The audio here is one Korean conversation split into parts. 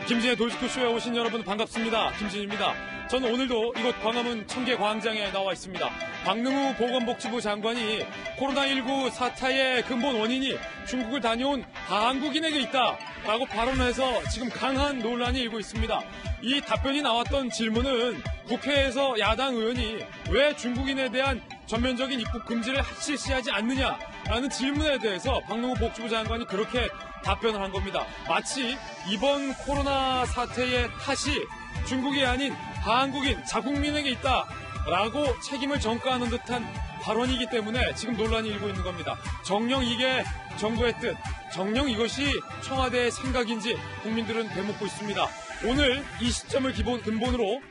김진의 돌직구쇼에 오신 여러분 반갑습니다. 김진입니다. 저는 오늘도 이곳 광화문 청계광장에 나와 있습니다. 박능후 보건복지부 장관이 코로나19 사태의 근본 원인이 중국을 다녀온 한국인에게 있다라고 발언해서 지금 강한 논란이 일고 있습니다. 이 답변이 나왔던 질문은 국회에서 야당 의원이 왜 중국인에 대한 전면적인 입국 금지를 실시하지 않느냐라는 질문에 대해서 박능후 복지부 장관이 그렇게 답변을 한 겁니다. 마치 이번 코로나 사태의 탓이 중국이 아닌 한국인 자국민에게 있다라고 책임을 전가하는 듯한 발언이기 때문에 지금 논란이 일고 있는 겁니다. 정녕 이게 정부의 뜻, 정녕 이것이 청와대의 생각인지 국민들은 되묻고 있습니다. 오늘 이 시점을 근본으로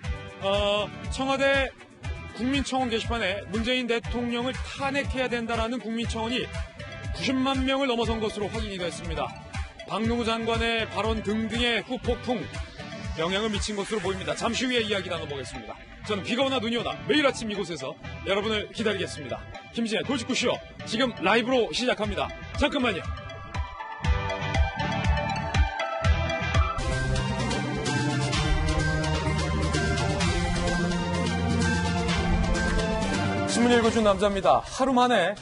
청와대 국민청원 게시판에 문재인 대통령을 탄핵해야 된다라는 국민청원이 90만 명을 넘어선 것으로 확인이 됐습니다. 박능후 장관의 발언 등등의 후폭풍 영향을 미친 것으로 보입니다. 잠시 후에 이야기 나눠보겠습니다. 저는 비가 오나 눈이 오나 매일 아침 이곳에서 여러분을 기다리겠습니다. 김진의 돌직구쇼 지금 라이브로 시작합니다. 잠깐만요. 신문 읽어준 남자입니다. 하루 만에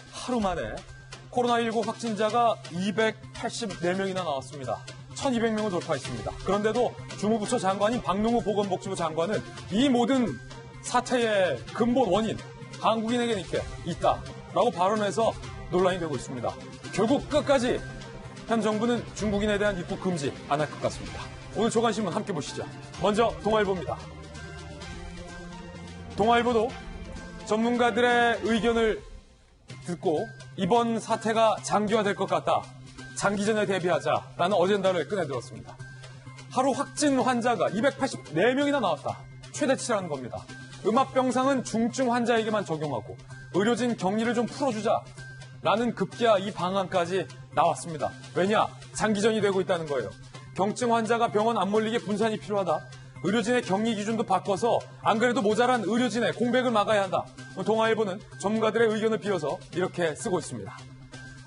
코로나19 확진자가 284명이나 나왔습니다. 1200명을 돌파했습니다. 그런데도 주무부처 장관인 박능후 보건복지부 장관은 이 모든 사태의 근본 원인, 한국인에게 있다라고 발언해서 논란이 되고 있습니다. 결국 끝까지 현 정부는 중국인에 대한 입국 금지 안 할 것 같습니다. 오늘 조간신문 함께 보시죠. 먼저 동아일보입니다. 동아일보도 전문가들의 의견을 듣고 이번 사태가 장기화될 것 같다. 장기전에 대비하자라는 어젠다를 꺼내들었습니다. 하루 확진 환자가 284명이나 나왔다. 최대치라는 겁니다. 음압병상은 중증 환자에게만 적용하고 의료진 격리를 좀 풀어주자라는 급기야 이 방안까지 나왔습니다. 왜냐? 장기전이 되고 있다는 거예요. 경증 환자가 병원 안 몰리게 분산이 필요하다. 의료진의 격리 기준도 바꿔서 안 그래도 모자란 의료진의 공백을 막아야 한다. 동아일보는 전문가들의 의견을 빌어서 이렇게 쓰고 있습니다.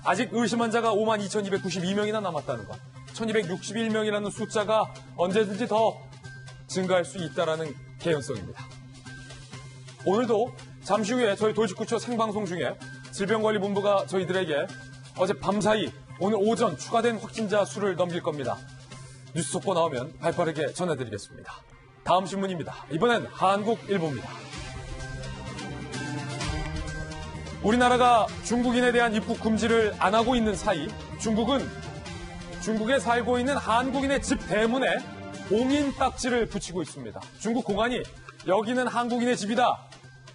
아직 의심 환자가 52,292명이나 남았다는 것. 1,261명이라는 숫자가 언제든지 더 증가할 수 있다는 개연성입니다. 오늘도 잠시 후에 저희 돌직구쇼 생방송 중에 질병관리본부가 저희들에게 어제 밤사이 오늘 오전 추가된 확진자 수를 넘길 겁니다. 뉴스 속보 나오면 발빠르게 전해드리겠습니다. 다음 신문입니다. 이번엔 한국일보입니다. 우리나라가 중국인에 대한 입국 금지를 안 하고 있는 사이 중국은 중국에 살고 있는 한국인의 집 대문에 봉인 딱지를 붙이고 있습니다. 중국 공안이 여기는 한국인의 집이다.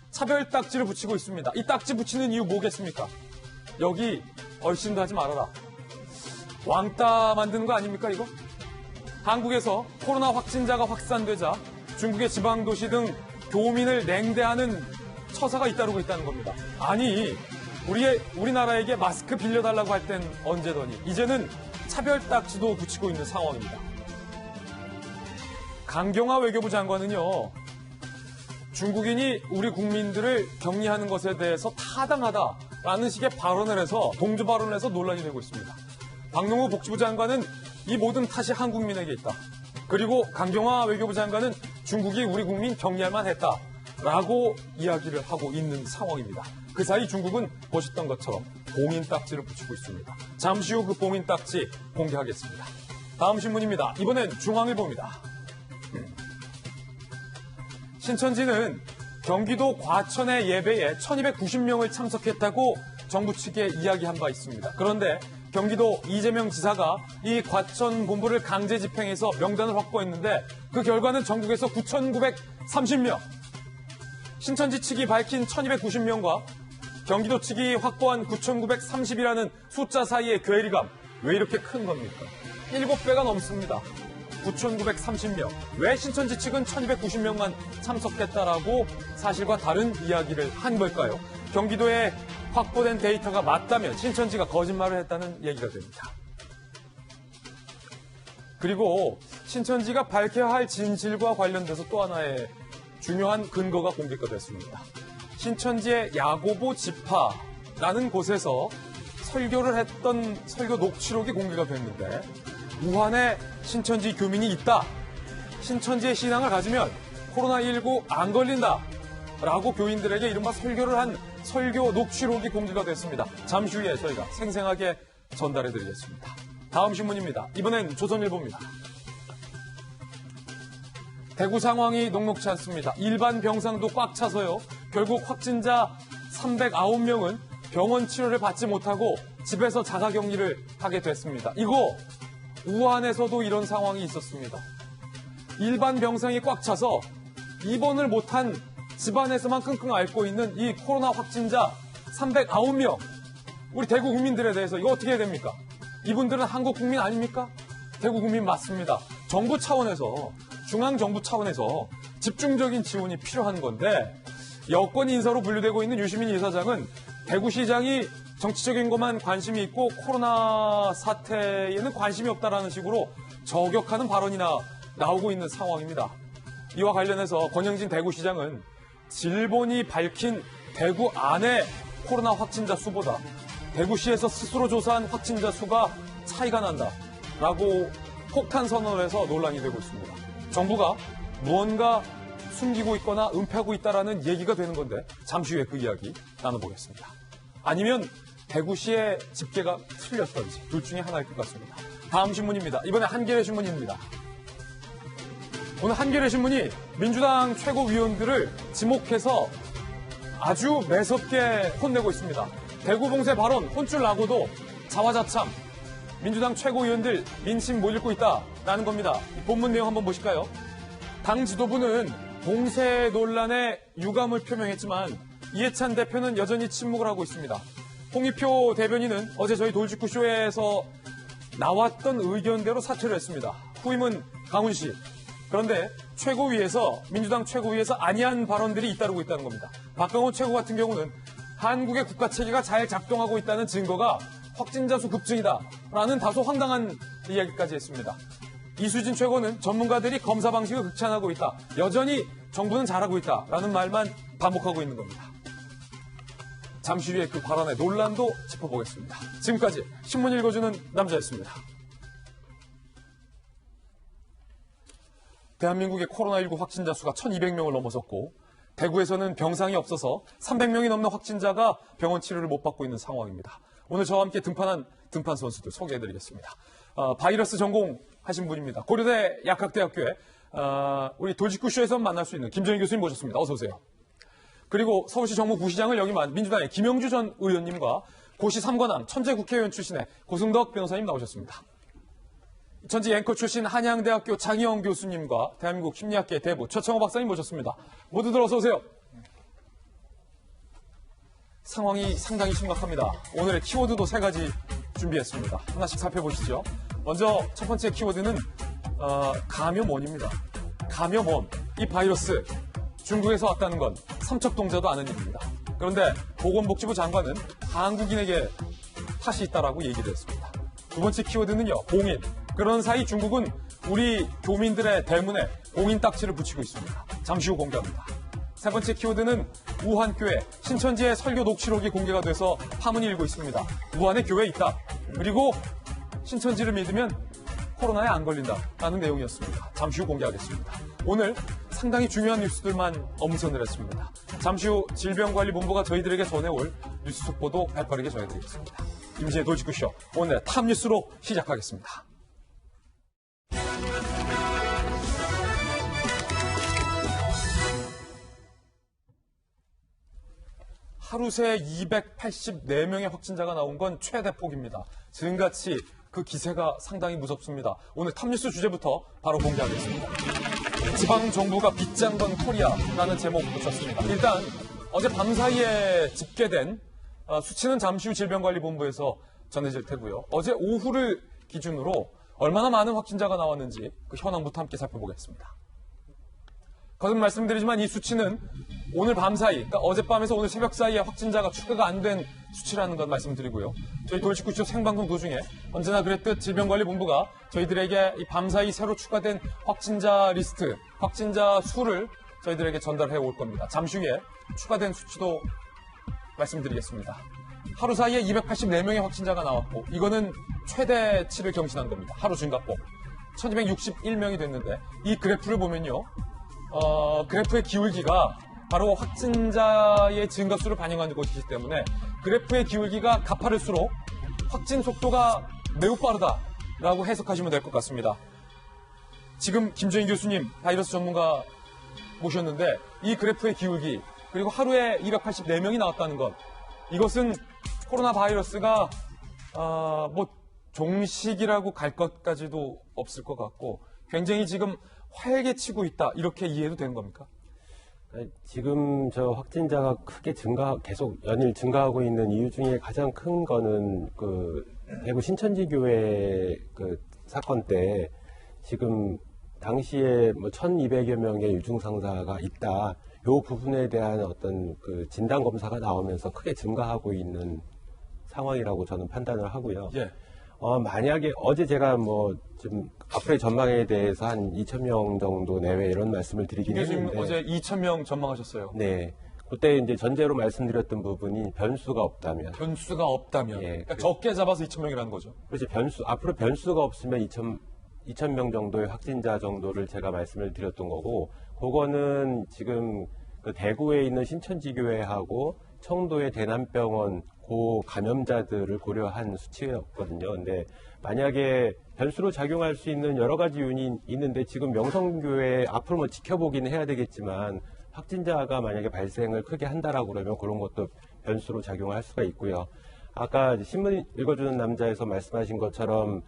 차별 딱지를 붙이고 있습니다. 이 딱지 붙이는 이유 뭐겠습니까? 여기 얼씬도 하지 말아라. 왕따 만드는 거 아닙니까 이거? 한국에서 코로나 확진자가 확산되자 중국의 지방도시 등 교민을 냉대하는 처사가 잇따르고 있다는 겁니다. 아니, 우리나라에게 마스크 빌려달라고 할 땐 언제더니 이제는 차별 딱지도 붙이고 있는 상황입니다. 강경화 외교부 장관은요, 중국인이 우리 국민들을 격리하는 것에 대해서 타당하다라는 식의 발언을 해서 동조 발언을 해서 논란이 되고 있습니다. 박능후 복지부 장관은 이 모든 탓이 한국민에게 있다. 그리고 강경화 외교부 장관은 중국이 우리 국민 격리할만 했다라고 이야기를 하고 있는 상황입니다. 그 사이 중국은 보셨던 것처럼 봉인 딱지를 붙이고 있습니다. 잠시 후 그 봉인 딱지 공개하겠습니다. 다음 신문입니다. 이번엔 중앙일보입니다. 신천지는 경기도 과천의 예배에 1290명을 참석했다고 정부 측에 이야기한 바 있습니다. 그런데 경기도 이재명 지사가 이 과천 본부를 강제 집행해서 명단을 확보했는데 그 결과는 전국에서 9,930명. 신천지 측이 밝힌 1,290명과 경기도 측이 확보한 9,930이라는 숫자 사이의 괴리감. 왜 이렇게 큰 겁니까? 7배가 넘습니다. 9,930명. 왜 신천지 측은 1,290명만 참석했다라고 사실과 다른 이야기를 한 걸까요? 경기도에 확보된 데이터가 맞다면 신천지가 거짓말을 했다는 얘기가 됩니다. 그리고 신천지가 밝혀야 할 진실과 관련돼서 또 하나의 중요한 근거가 공개가 됐습니다. 신천지의 야고보 지파라는 곳에서 설교를 했던 설교 녹취록이 공개가 됐는데 우한에 신천지 교민이 있다. 신천지의 신앙을 가지면 코로나19 안 걸린다. 라고 교인들에게 이른바 설교를 한 설교 녹취록이 공개가 됐습니다. 잠시 후에 저희가 생생하게 전달해 드리겠습니다. 다음 신문입니다. 이번엔 조선일보입니다. 대구 상황이 녹록지 않습니다. 일반 병상도 꽉 차서요. 결국 확진자 309명은 병원 치료를 받지 못하고 집에서 자가격리를 하게 됐습니다. 이거 우한에서도 이런 상황이 있었습니다. 일반 병상이 꽉 차서 입원을 못한 집안에서만 끙끙 앓고 있는 이 코로나 확진자 309명. 우리 대구 국민들에 대해서 이거 어떻게 해야 됩니까? 이분들은 한국 국민 아닙니까? 대구 국민 맞습니다. 정부 차원에서, 중앙정부 차원에서 집중적인 지원이 필요한 건데 여권 인사로 분류되고 있는 유시민 이사장은 대구시장이 정치적인 것만 관심이 있고 코로나 사태에는 관심이 없다라는 식으로 저격하는 발언이나 나오고 있는 상황입니다. 이와 관련해서 권영진 대구시장은 질본이 밝힌 대구 안의 코로나 확진자 수보다 대구시에서 스스로 조사한 확진자 수가 차이가 난다라고 폭탄 선언을 해서 논란이 되고 있습니다. 정부가 무언가 숨기고 있거나 은폐하고 있다라는 얘기가 되는 건데 잠시 후에 그 이야기 나눠보겠습니다. 아니면 대구시의 집계가 틀렸던지 둘 중에 하나일 것 같습니다. 다음 신문입니다. 이번에 한겨레 신문입니다. 오늘 한겨레 신문이 민주당 최고위원들을 지목해서 아주 매섭게 혼내고 있습니다. 대구 봉쇄 발언 혼쭐 나고도 자화자참 민주당 최고위원들 민심 못 읽고 있다라는 겁니다. 본문 내용 한번 보실까요? 당 지도부는 봉쇄 논란에 유감을 표명했지만 이해찬 대표는 여전히 침묵을 하고 있습니다. 홍익표 대변인은 어제 저희 돌직구쇼에서 나왔던 의견대로 사퇴를 했습니다. 후임은 강훈 씨. 그런데 최고위에서, 민주당 최고위에서 아니한 발언들이 잇따르고 있다는 겁니다. 박강원 최고 같은 경우는 한국의 국가체계가 잘 작동하고 있다는 증거가 확진자 수 급증이다라는 다소 황당한 이야기까지 했습니다. 이수진 최고는 전문가들이 검사 방식을 극찬하고 있다. 여전히 정부는 잘하고 있다라는 말만 반복하고 있는 겁니다. 잠시 후에 그 발언의 논란도 짚어보겠습니다. 지금까지 신문 읽어주는 남자였습니다. 대한민국의 코로나19 확진자 수가 1200명을 넘어섰고 대구에서는 병상이 없어서 300명이 넘는 확진자가 병원 치료를 못 받고 있는 상황입니다. 오늘 저와 함께 등판한 등판 선수들 소개해드리겠습니다. 바이러스 전공하신 분입니다. 고려대 약학대학교에 우리 돌직구쇼에서 만날 수 있는 김정희 교수님 모셨습니다. 어서 오세요. 그리고 서울시 정무부시장을 역임한 민주당의 김영주 전 의원님과 고시 3관왕 천재 국회의원 출신의 고승덕 변호사님 나오셨습니다. 전직 앵커 출신 한양대학교 장희영 교수님과 대한민국 심리학계 대부 최청호 박사님 모셨습니다. 모두들 어서 오세요. 상황이 상당히 심각합니다. 오늘의 키워드도 3가지 준비했습니다. 하나씩 살펴보시죠. 먼저 첫 번째 키워드는 감염원입니다. 감염원, 이 바이러스 중국에서 왔다는 건 삼척동자도 아는 일입니다. 그런데 보건복지부 장관은 한국인에게 탓이 있다라고 얘기를 했습니다. 두 번째 키워드는요, 봉인. 그런 사이 중국은 우리 교민들의 대문에 봉인 딱지를 붙이고 있습니다. 잠시 후 공개합니다. 세 번째 키워드는 우한교회, 신천지의 설교 녹취록이 공개가 돼서 파문이 일고 있습니다. 우한에 교회 있다. 그리고 신천지를 믿으면 코로나에 안 걸린다라는 내용이었습니다. 잠시 후 공개하겠습니다. 오늘 상당히 중요한 뉴스들만 엄선을 했습니다. 잠시 후 질병관리본부가 저희들에게 전해올 뉴스 속보도 발빠르게 전해드리겠습니다. 김진의 돌직구쇼, 오늘의 탑뉴스로 시작하겠습니다. 하루 새 284명의 확진자가 나온 건 최대폭입니다. 지금같이 그 기세가 상당히 무섭습니다. 오늘 탑뉴스 주제부터 바로 공개하겠습니다. 지방정부가 빗장 건 코리아라는 제목 붙였습니다. 일단 어제 밤사이에 집계된 수치는 잠시 후 질병관리본부에서 전해질 테고요. 어제 오후를 기준으로 얼마나 많은 확진자가 나왔는지 그 현황부터 함께 살펴보겠습니다. 거듭 말씀드리지만 이 수치는 오늘 밤 사이, 그러니까 어젯밤에서 오늘 새벽 사이에 확진자가 추가가 안 된 수치라는 것 말씀드리고요. 저희 돌직구쇼 생방송 도중에 언제나 그랬듯 질병관리본부가 저희들에게 이 밤 사이 새로 추가된 확진자 리스트, 확진자 수를 저희들에게 전달해 올 겁니다. 잠시 후에 추가된 수치도 말씀드리겠습니다. 하루 사이에 284명의 확진자가 나왔고 이거는 최대치를 경신한 겁니다. 하루 증가폭. 1261명이 됐는데 이 그래프를 보면요. 그래프의 기울기가 바로 확진자의 증가수를 반영하는 것이기 때문에 그래프의 기울기가 가파를수록 확진 속도가 매우 빠르다라고 해석하시면 될 것 같습니다. 지금 김정인 교수님 바이러스 전문가 모셨는데 이 그래프의 기울기 그리고 하루에 284명이 나왔다는 것 이것은 코로나 바이러스가 뭐 종식이라고 갈 것까지도 없을 것 같고 굉장히 지금 활개치고 있다 이렇게 이해도 되는 겁니까? 지금 저 확진자가 크게 계속 연일 증가하고 있는 이유 중에 가장 큰 거는 그 대구 신천지 교회 그 사건 때 지금 당시에 뭐 1,200여 명의 유증상자가 있다. 요 부분에 대한 어떤 그 진단 검사가 나오면서 크게 증가하고 있는 상황이라고 저는 판단을 하고요. 예. 만약에 어제 제가 뭐 좀 앞으로의 전망에 대해서 한 2,000명 정도 내외 이런 말씀을 드리긴 했는데 어제 2,000명 전망하셨어요. 네. 그때 이제 전제로 말씀드렸던 부분이 변수가 없다면. 변수가 없다면. 예, 그러니까 적게 잡아서 2,000명이라는 거죠. 그렇지. 앞으로 변수가 없으면 2,000명 정도의 확진자 정도를 제가 말씀을 드렸던 거고, 그거는 지금 그 대구에 있는 신천지교회하고 청도의 대남병원 고 감염자들을 고려한 수치였거든요. 근데 만약에 변수로 작용할 수 있는 여러 가지 요인이 있는데 지금 명성교회 앞으로 뭐 지켜보기는 해야 되겠지만 확진자가 만약에 발생을 크게 한다라고 그러면 그런 것도 변수로 작용할 수가 있고요. 아까 신문 읽어주는 남자에서 말씀하신 것처럼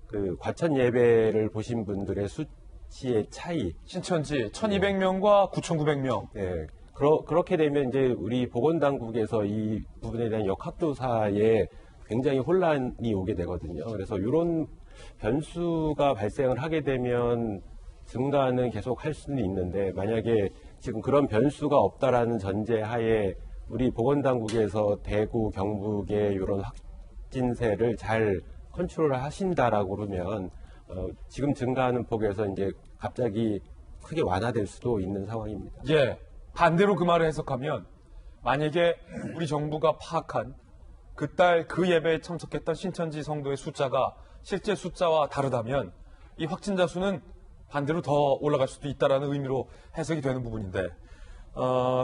그 과천 예배를 보신 분들의 수치의 차이. 신천지 1,200명과 9,900명. 네. 그렇게 되면 이제 우리 보건당국에서 이 부분에 대한 역학조사에 굉장히 혼란이 오게 되거든요. 그래서 이런 변수가 발생을 하게 되면 증가는 계속 할 수는 있는데 만약에 지금 그런 변수가 없다라는 전제하에 우리 보건당국에서 대구, 경북의 이런 확진세를 잘 컨트롤을 하신다라고 그러면 지금 증가하는 폭에서 이제 갑자기 크게 완화될 수도 있는 상황입니다. 예. 반대로 그 말을 해석하면 만약에 우리 정부가 파악한 그달 그 예배에 참석했던 신천지 성도의 숫자가 실제 숫자와 다르다면 이 확진자 수는 반대로 더 올라갈 수도 있다는 의미로 해석이 되는 부분인데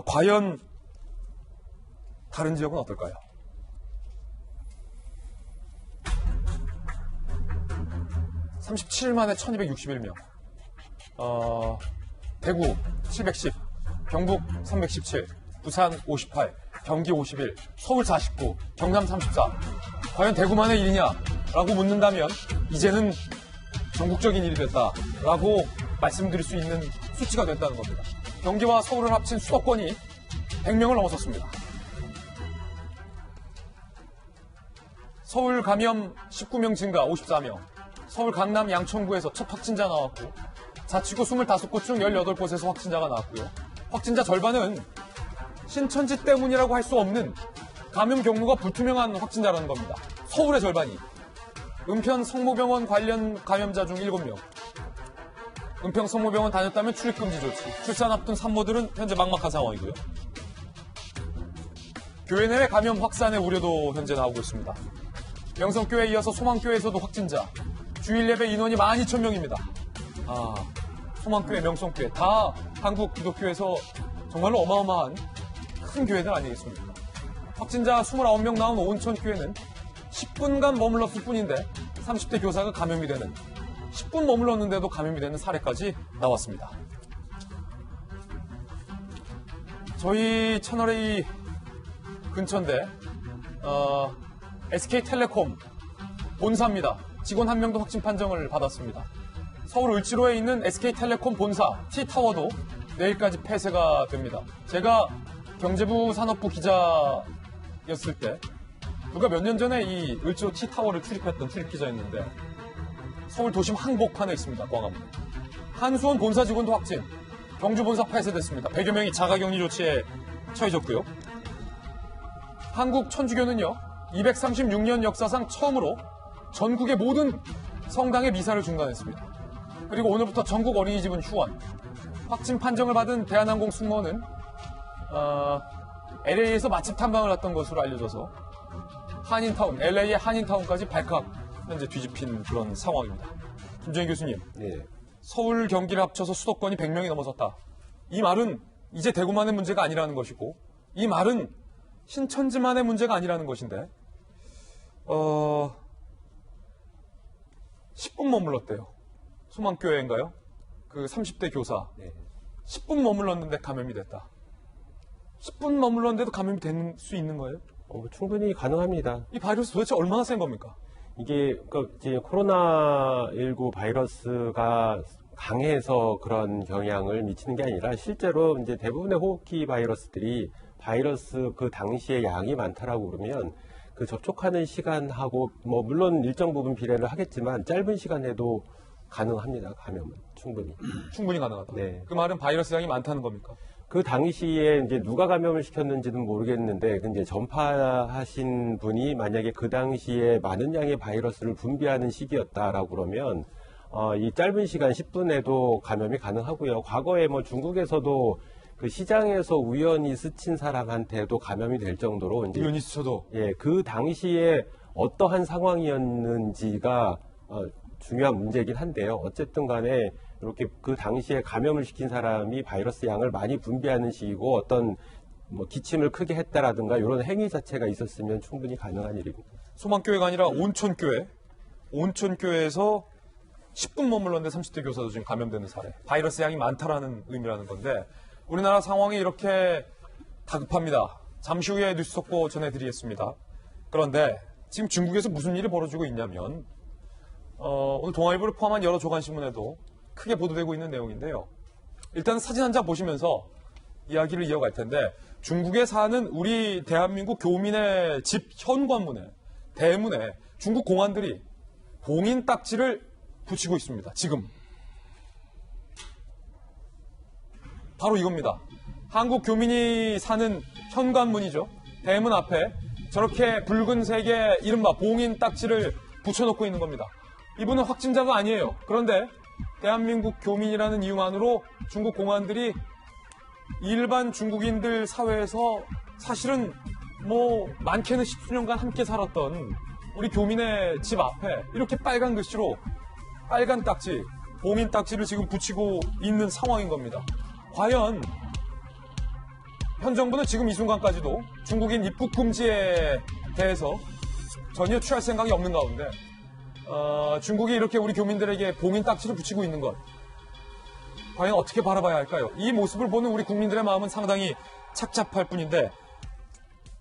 과연 다른 지역은 어떨까요? (37일) 만에 1261명 대구 710 경북 317 부산 58 경기 51 서울 49 경남 34 과연 대구만의 일이냐라고 묻는다면 이제는 전국적인 일이 됐다라고 말씀드릴 수 있는 수치가 됐다는 겁니다. 경기와 서울을 합친 수도권이 100명을 넘어섰습니다. 서울 감염 19명 증가 54명 서울 강남 양천구에서 첫 확진자 나왔고 자치구 25곳 중 18곳에서 확진자가 나왔고요. 확진자 절반은 신천지 때문이라고 할 수 없는 감염 경로가 불투명한 확진자라는 겁니다. 서울의 절반이. 은평 성모병원 관련 감염자 중 7명. 은평 성모병원 다녔다면 출입금지 조치. 출산 앞둔 산모들은 현재 막막한 상황이고요. 교회 내외 감염 확산의 우려도 현재 나오고 있습니다. 명성교회에 이어서 소망교회에서도 확진자. 주일 예배 인원이 12,000명입니다. 소망교회, 명성교회 다 한국 기독교에서 정말로 어마어마한 큰 교회들 아니겠습니까? 확진자 29명 나온 온천교회는 10분간 머물렀을 뿐인데 30대 교사가 감염이 되는 10분 머물렀는데도 감염이 되는 사례까지 나왔습니다. 저희 채널의 근처인데 SK텔레콤 본사입니다. 직원 1명도 확진 판정을 받았습니다. 서울 을지로에 있는 SK텔레콤 본사 T타워도 내일까지 폐쇄가 됩니다. 제가 경제부 산업부 기자였을 때 누가 몇 년 전에 이 을지로 T타워를 출입했던 출입기자였는데 서울 도심 항복판에 있습니다. 광화문. 한수원 본사 직원도 확진. 경주 본사 폐쇄됐습니다. 100여 명이 자가격리 조치에 처해졌고요. 한국 천주교는요. 236년 역사상 처음으로 전국의 모든 성당의 미사를 중단했습니다. 그리고 오늘부터 전국 어린이집은 휴원. 확진 판정을 받은 대한항공 승무원은 LA에서 맛집 탐방을 했던 것으로 알려져서 한인타운, LA의 한인타운까지 발칵 현재 뒤집힌 그런 상황입니다. 김정인 교수님, 네. 서울, 경기를 합쳐서 수도권이 100명이 넘어섰다. 이 말은 이제 대구만의 문제가 아니라는 것이고, 이 말은 신천지만의 문제가 아니라는 것인데, 10분 머물렀대요. 소망교회인가요? 그 30대 교사. 네. 10분 머물렀는데 감염이 됐다. 10분 머물렀는데도 감염이 될 수 있는 거예요? 충분히 가능합니다. 이 바이러스 도대체 얼마나 센 겁니까? 이게 이제 코로나19 바이러스가 강해서 그런 영향을 미치는 게 아니라 실제로 이제 대부분의 호흡기 바이러스들이 바이러스 그 당시에 양이 많다라고 그러면 그 접촉하는 시간하고 뭐 물론 일정 부분 비례를 하겠지만 짧은 시간에도 가능합니다. 감염은 충분히. 충분히 가능하다. 네. 그 말은 바이러스 양이 많다는 겁니까? 그 당시에 이제 누가 감염을 시켰는지는 모르겠는데 이제 전파하신 분이 만약에 그 당시에 많은 양의 바이러스를 분비하는 시기였다라고 그러면 이 짧은 시간 10분에도 감염이 가능하고요. 과거에 뭐 중국에서도 그 시장에서 우연히 스친 사람한테도 감염이 될 정도로 이제 우연히 스쳐도 그 당시에 어떠한 상황이었는지가 중요한 문제이긴 한데요. 어쨌든 간에 이렇게 그 당시에 감염을 시킨 사람이 바이러스 양을 많이 분비하는 시기고 어떤 뭐 기침을 크게 했다라든가 이런 행위 자체가 있었으면 충분히 가능한 일입니다. 소망교회가 아니라 온천교회. 온천교회에서 10분 머물렀는데 30대 교사도 지금 감염되는 사례. 바이러스 양이 많다라는 의미라는 건데 우리나라 상황이 이렇게 다급합니다. 잠시 후에 뉴스 속보 전해드리겠습니다. 그런데 지금 중국에서 무슨 일이 벌어지고 있냐면 오늘 동아일보를 포함한 여러 조간신문에도 크게 보도되고 있는 내용인데요. 일단 사진 한 장 보시면서 이야기를 이어갈 텐데 중국에 사는 우리 대한민국 교민의 집 현관문에 대문에 중국 공안들이 봉인 딱지를 붙이고 있습니다. 지금 바로 이겁니다. 한국 교민이 사는 현관문이죠. 대문 앞에 저렇게 붉은색의 이른바 봉인 딱지를 붙여놓고 있는 겁니다. 이분은 확진자가 아니에요. 그런데 대한민국 교민이라는 이유만으로 중국 공안들이 일반 중국인들 사회에서 사실은 뭐 많게는 10수년간 함께 살았던 우리 교민의 집 앞에 이렇게 빨간 글씨로 빨간 딱지, 봉인 딱지를 지금 붙이고 있는 상황인 겁니다. 과연 현 정부는 지금 이 순간까지도 중국인 입국 금지에 대해서 전혀 취할 생각이 없는 가운데 중국이 이렇게 우리 교민들에게 봉인 딱지를 붙이고 있는 것 과연 어떻게 바라봐야 할까요? 이 모습을 보는 우리 국민들의 마음은 상당히 착잡할 뿐인데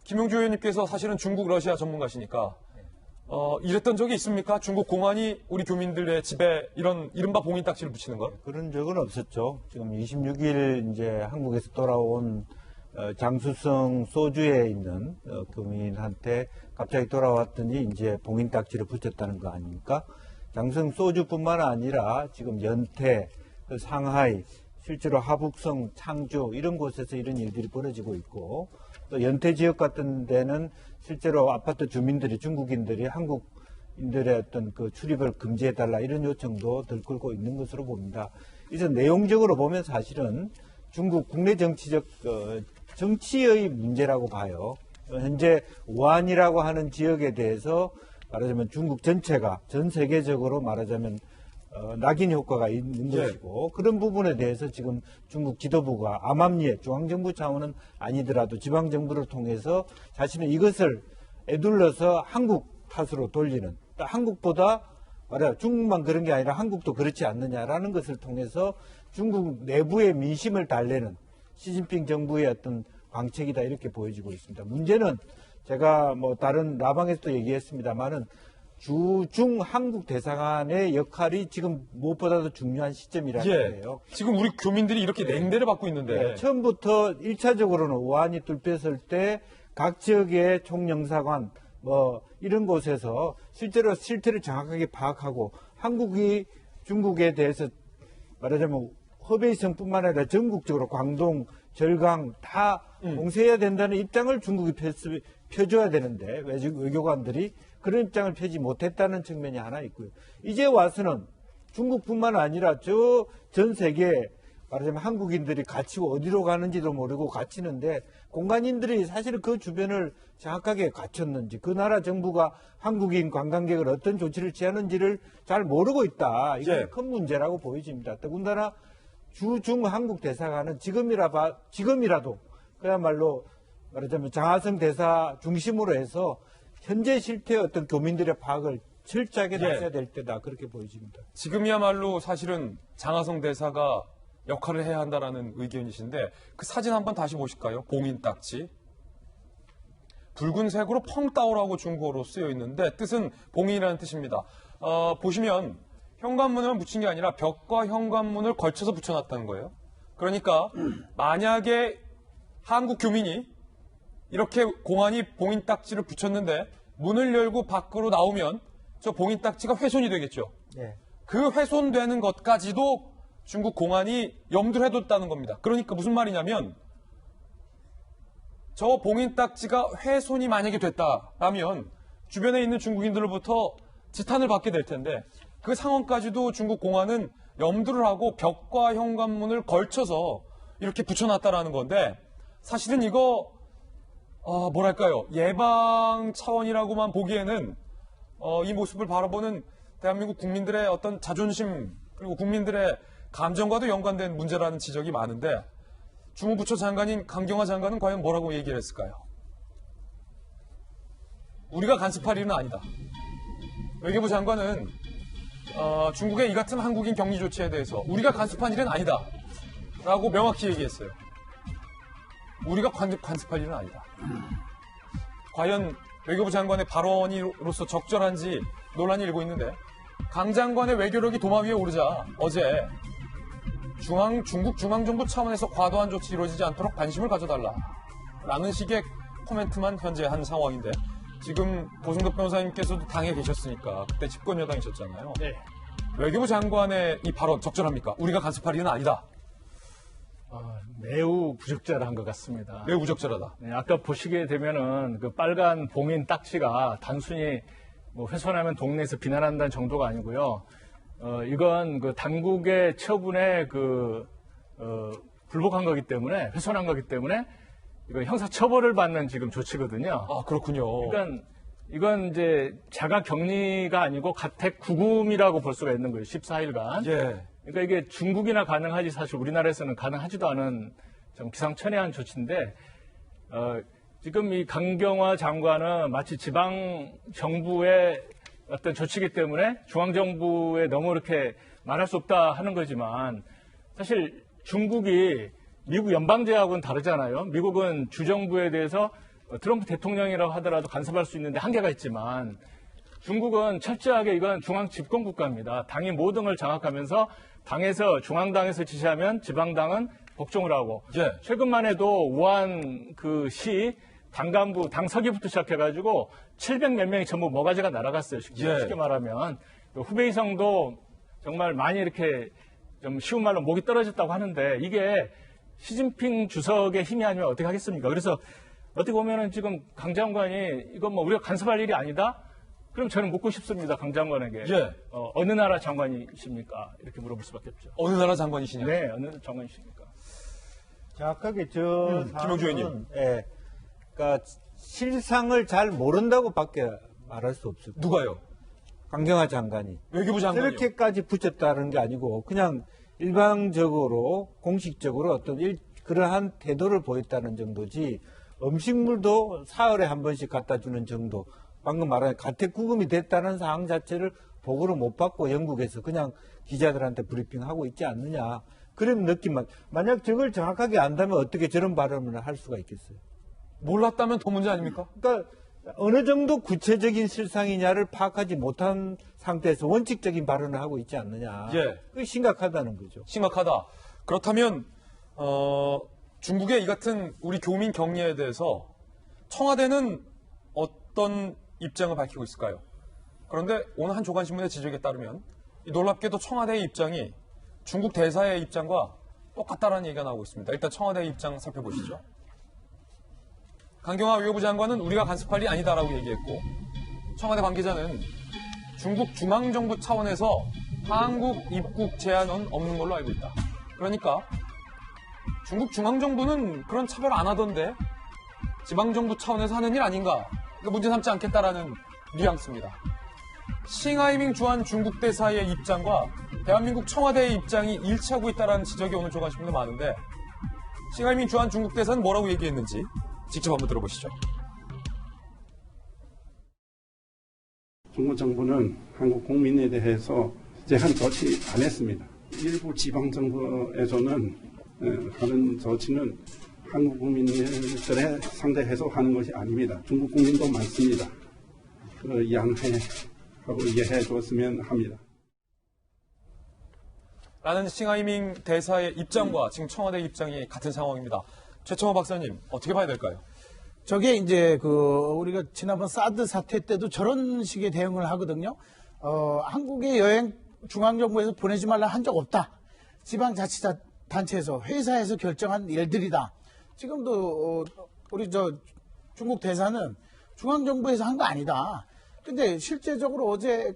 김용주 의원님께서 사실은 중국 러시아 전문가시니까 이랬던 적이 있습니까? 중국 공안이 우리 교민들의 집에 이런 이른바 봉인 딱지를 붙이는 것? 그런 적은 없었죠. 지금 26일 이제 한국에서 돌아온 장수성 소주에 있는 교민한테 갑자기 돌아왔더니 이제 봉인 딱지를 붙였다는 거 아닙니까? 장수성 소주뿐만 아니라 지금 연태, 상하이, 실제로 하북성, 창주 이런 곳에서 이런 일들이 벌어지고 있고 또 연태 지역 같은 데는 실제로 아파트 주민들이 중국인들이 한국인들의 어떤 그 출입을 금지해달라 이런 요청도 들끓고 있는 것으로 봅니다. 이제 내용적으로 보면 사실은 중국 국내 정치적 정치의 문제라고 봐요. 현재 우한이라고 하는 지역에 대해서 말하자면 중국 전체가 전 세계적으로 말하자면 낙인 효과가 있는 것이고 그런 부분에 대해서 지금 중국 지도부가 암암리에 중앙정부 차원은 아니더라도 지방정부를 통해서 자신은 이것을 에둘러서 한국 탓으로 돌리는 한국보다 말이야 중국만 그런 게 아니라 한국도 그렇지 않느냐라는 것을 통해서 중국 내부의 민심을 달래는 시진핑 정부의 어떤 방책이다 이렇게 보여지고 있습니다. 문제는 제가 뭐 다른 라방에서도 얘기했습니다만은 중 한국 대사관의 역할이 지금 무엇보다도 중요한 시점이라는 거예요. 지금 우리 교민들이 이렇게 냉대를 받고 있는데 처음부터 1차적으로는 우한이 뚫렸을 때 각 지역의 총영사관 뭐 이런 곳에서 실제로 실태를 정확하게 파악하고 한국이 중국에 대해서 말하자면 허베이성뿐만 아니라 전국적으로 광동, 절강 다 봉쇄해야 된다는 입장을 중국이 펴줘야 되는데 외교관들이 그런 입장을 펴지 못했다는 측면이 하나 있고요. 이제 와서는 중국뿐만 아니라 전 세계 말하자면 한국인들이 갇히고 어디로 가는지도 모르고 갇히는데 공간인들이 사실은 그 주변을 정확하게 갖췄는지 그 나라 정부가 한국인 관광객을 어떤 조치를 취하는지를 잘 모르고 있다. 이게 예. 큰 문제라고 보여집니다. 더군다나 주중 한국 대사관은 지금이라도 그야말로 말하자면 장하성 대사 중심으로 해서 현재 실태의 어떤 교민들의 파악을 철저하게 예. 하셔야 될 때다. 그렇게 보여집니다. 지금이야말로 사실은 장하성 대사가 역할을 해야 한다라는 의견이신데 그 사진 한번 다시 보실까요? 봉인 딱지. 붉은색으로 펑따오라고 중국어로 쓰여 있는데 뜻은 봉인이라는 뜻입니다. 보시면 현관문을 붙인 게 아니라 벽과 현관문을 걸쳐서 붙여놨다는 거예요. 그러니까 만약에 한국 교민이 이렇게 공안이 봉인 딱지를 붙였는데 문을 열고 밖으로 나오면 저 봉인 딱지가 훼손이 되겠죠. 예. 그 훼손되는 것까지도 중국 공안이 염두를 해뒀다는 겁니다. 그러니까 무슨 말이냐면 저 봉인 딱지가 훼손이 만약에 됐다라면 주변에 있는 중국인들로부터 지탄을 받게 될 텐데 그 상황까지도 중국 공안은 염두를 하고 벽과 현관문을 걸쳐서 이렇게 붙여놨다라는 건데 사실은 이거 뭐랄까요 예방 차원이라고만 보기에는 이 모습을 바라보는 대한민국 국민들의 어떤 자존심 그리고 국민들의 감정과도 연관된 문제라는 지적이 많은데 주무부처 장관인 강경화 장관은 과연 뭐라고 얘기를 했을까요? 우리가 간섭할 일은 아니다. 외교부 장관은 중국의 이 같은 한국인 격리 조치에 대해서 우리가 간섭한 일은 아니다. 라고 명확히 얘기했어요. 우리가 간섭할 일은 아니다. 과연 외교부 장관의 발언으로서 적절한지 논란이 일고 있는데 강 장관의 외교력이 도마 위에 오르자 어제 중국 중앙정부 차원에서 과도한 조치 이루어지지 않도록 관심을 가져달라 라는 식의 코멘트만 현재 한 상황인데 지금 고승덕 변호사님께서도 당에 계셨으니까 그때 집권 여당이셨잖아요. 네. 외교부 장관의 이 발언 적절합니까? 우리가 간섭할 일은 아니다. 매우 부적절한 것 같습니다. 매우 부적절하다. 네, 아까 보시게 되면은 그 빨간 봉인 딱지가 단순히 뭐 훼손하면 동네에서 비난한다는 정도가 아니고요. 이건 그 당국의 처분에 불복한 거기 때문에 훼손한 거기 때문에 이거 형사 처벌을 받는 지금 조치거든요. 아, 그렇군요. 그러니까 이건 이제 자가 격리가 아니고 가택 구금이라고 볼 수가 있는 거예요. 14일간. 예. 그러니까 이게 중국이나 가능하지 사실 우리나라에서는 가능하지도 않은 좀 기상천외한 조치인데 지금 이 강경화 장관은 마치 지방 정부의 어떤 조치이기 때문에 중앙 정부에 너무 이렇게 말할 수 없다 하는 거지만 사실 중국이 미국 연방제하고는 다르잖아요. 미국은 주정부에 대해서 트럼프 대통령이라고 하더라도 간섭할 수 있는데 한계가 있지만 중국은 철저하게 이건 중앙 집권 국가입니다. 당이 모든 걸 장악하면서 당에서 중앙당에서 지시하면 지방당은 복종을 하고 예. 최근만 해도 우한 그 시 당간부 당 서기부터 시작해가지고 700 몇 명이 전부 모가지가 날아갔어요. 쉽게 말하면 후베이성도 정말 많이 이렇게 좀 쉬운 말로 목이 떨어졌다고 하는데 이게 시진핑 주석의 힘이 아니면 어떻게 하겠습니까? 그래서 어떻게 보면은 지금 강 장관이 이건 뭐 우리가 간섭할 일이 아니다? 그럼 저는 묻고 싶습니다. 강 장관에게. 예. 어느 나라 장관이십니까? 이렇게 물어볼 수밖에 없죠. 어느 나라 장관이시냐? 네, 어느 장관이십니까? 정확하게 저 김영주 의원님. 예, 그러니까 실상을 잘 모른다고 밖에 말할 수 없습니다. 누가요? 강경화 장관이. 외교부 장관이요. 그렇게까지 붙였다는 게 아니고 그냥 일방적으로 공식적으로 어떤 그러한 태도를 보였다는 정도지 음식물도 사흘에 한 번씩 갖다 주는 정도. 방금 말한 가택구금이 됐다는 사항 자체를 보고를 못 받고 영국에서 그냥 기자들한테 브리핑하고 있지 않느냐. 그런 느낌만. 만약 저걸 정확하게 안다면 어떻게 저런 발언을 할 수가 있겠어요. 몰랐다면 더 문제 아닙니까? 그러니까 어느 정도 구체적인 실상이냐를 파악하지 못한 상태에서 원칙적인 발언을 하고 있지 않느냐. 예. 그게 심각하다는 거죠. 심각하다. 그렇다면 중국의 이 같은 우리 교민 격리에 대해서 청와대는 어떤 입장을 밝히고 있을까요? 그런데 오늘 한 조간신문의 지적에 따르면 놀랍게도 청와대의 입장이 중국 대사의 입장과 똑같다라는 얘기가 나오고 있습니다. 일단 청와대의 입장 살펴보시죠. 강경화 외교부 장관은 우리가 간섭할 일이 아니다라고 얘기했고 청와대 관계자는 중국 중앙정부 차원에서 한국 입국 제한은 없는 걸로 알고 있다. 그러니까 중국 중앙정부는 그런 차별 안 하던데 지방정부 차원에서 하는 일 아닌가? 이거 문제 삼지 않겠다라는 뉘앙스입니다. 싱하이밍 주한 중국 대사의 입장과 대한민국 청와대의 입장이 일치하고 있다는 지적이 오늘 조가신 분들 많은데 싱하이밍 주한 중국 대사는 뭐라고 얘기했는지 직접 한번 들어보시죠. 중국 정부는 한국 국민에 대해서 제한 조치 안 했습니다. 일부 지방 정부에서는 하는 조치는 한국 국민들에 상대해서 하는 것이 아닙니다. 중국 국민도 많습니다. 양해하고 이해해 줬으면 합니다. 라는 싱하이밍 대사의 입장과 지금 청와대 입장이 같은 상황입니다. 최청호 박사님, 어떻게 봐야 될까요? 저게 이제 우리가 지난번 사드 사태 때도 저런 식의 대응을 하거든요. 한국의 여행 중앙정부에서 보내지 말라 한 적 없다. 지방자치단체에서 회사에서 결정한 일들이다. 지금도 우리 중국 대사는 중앙정부에서 한 거 아니다. 근데 실제적으로 어제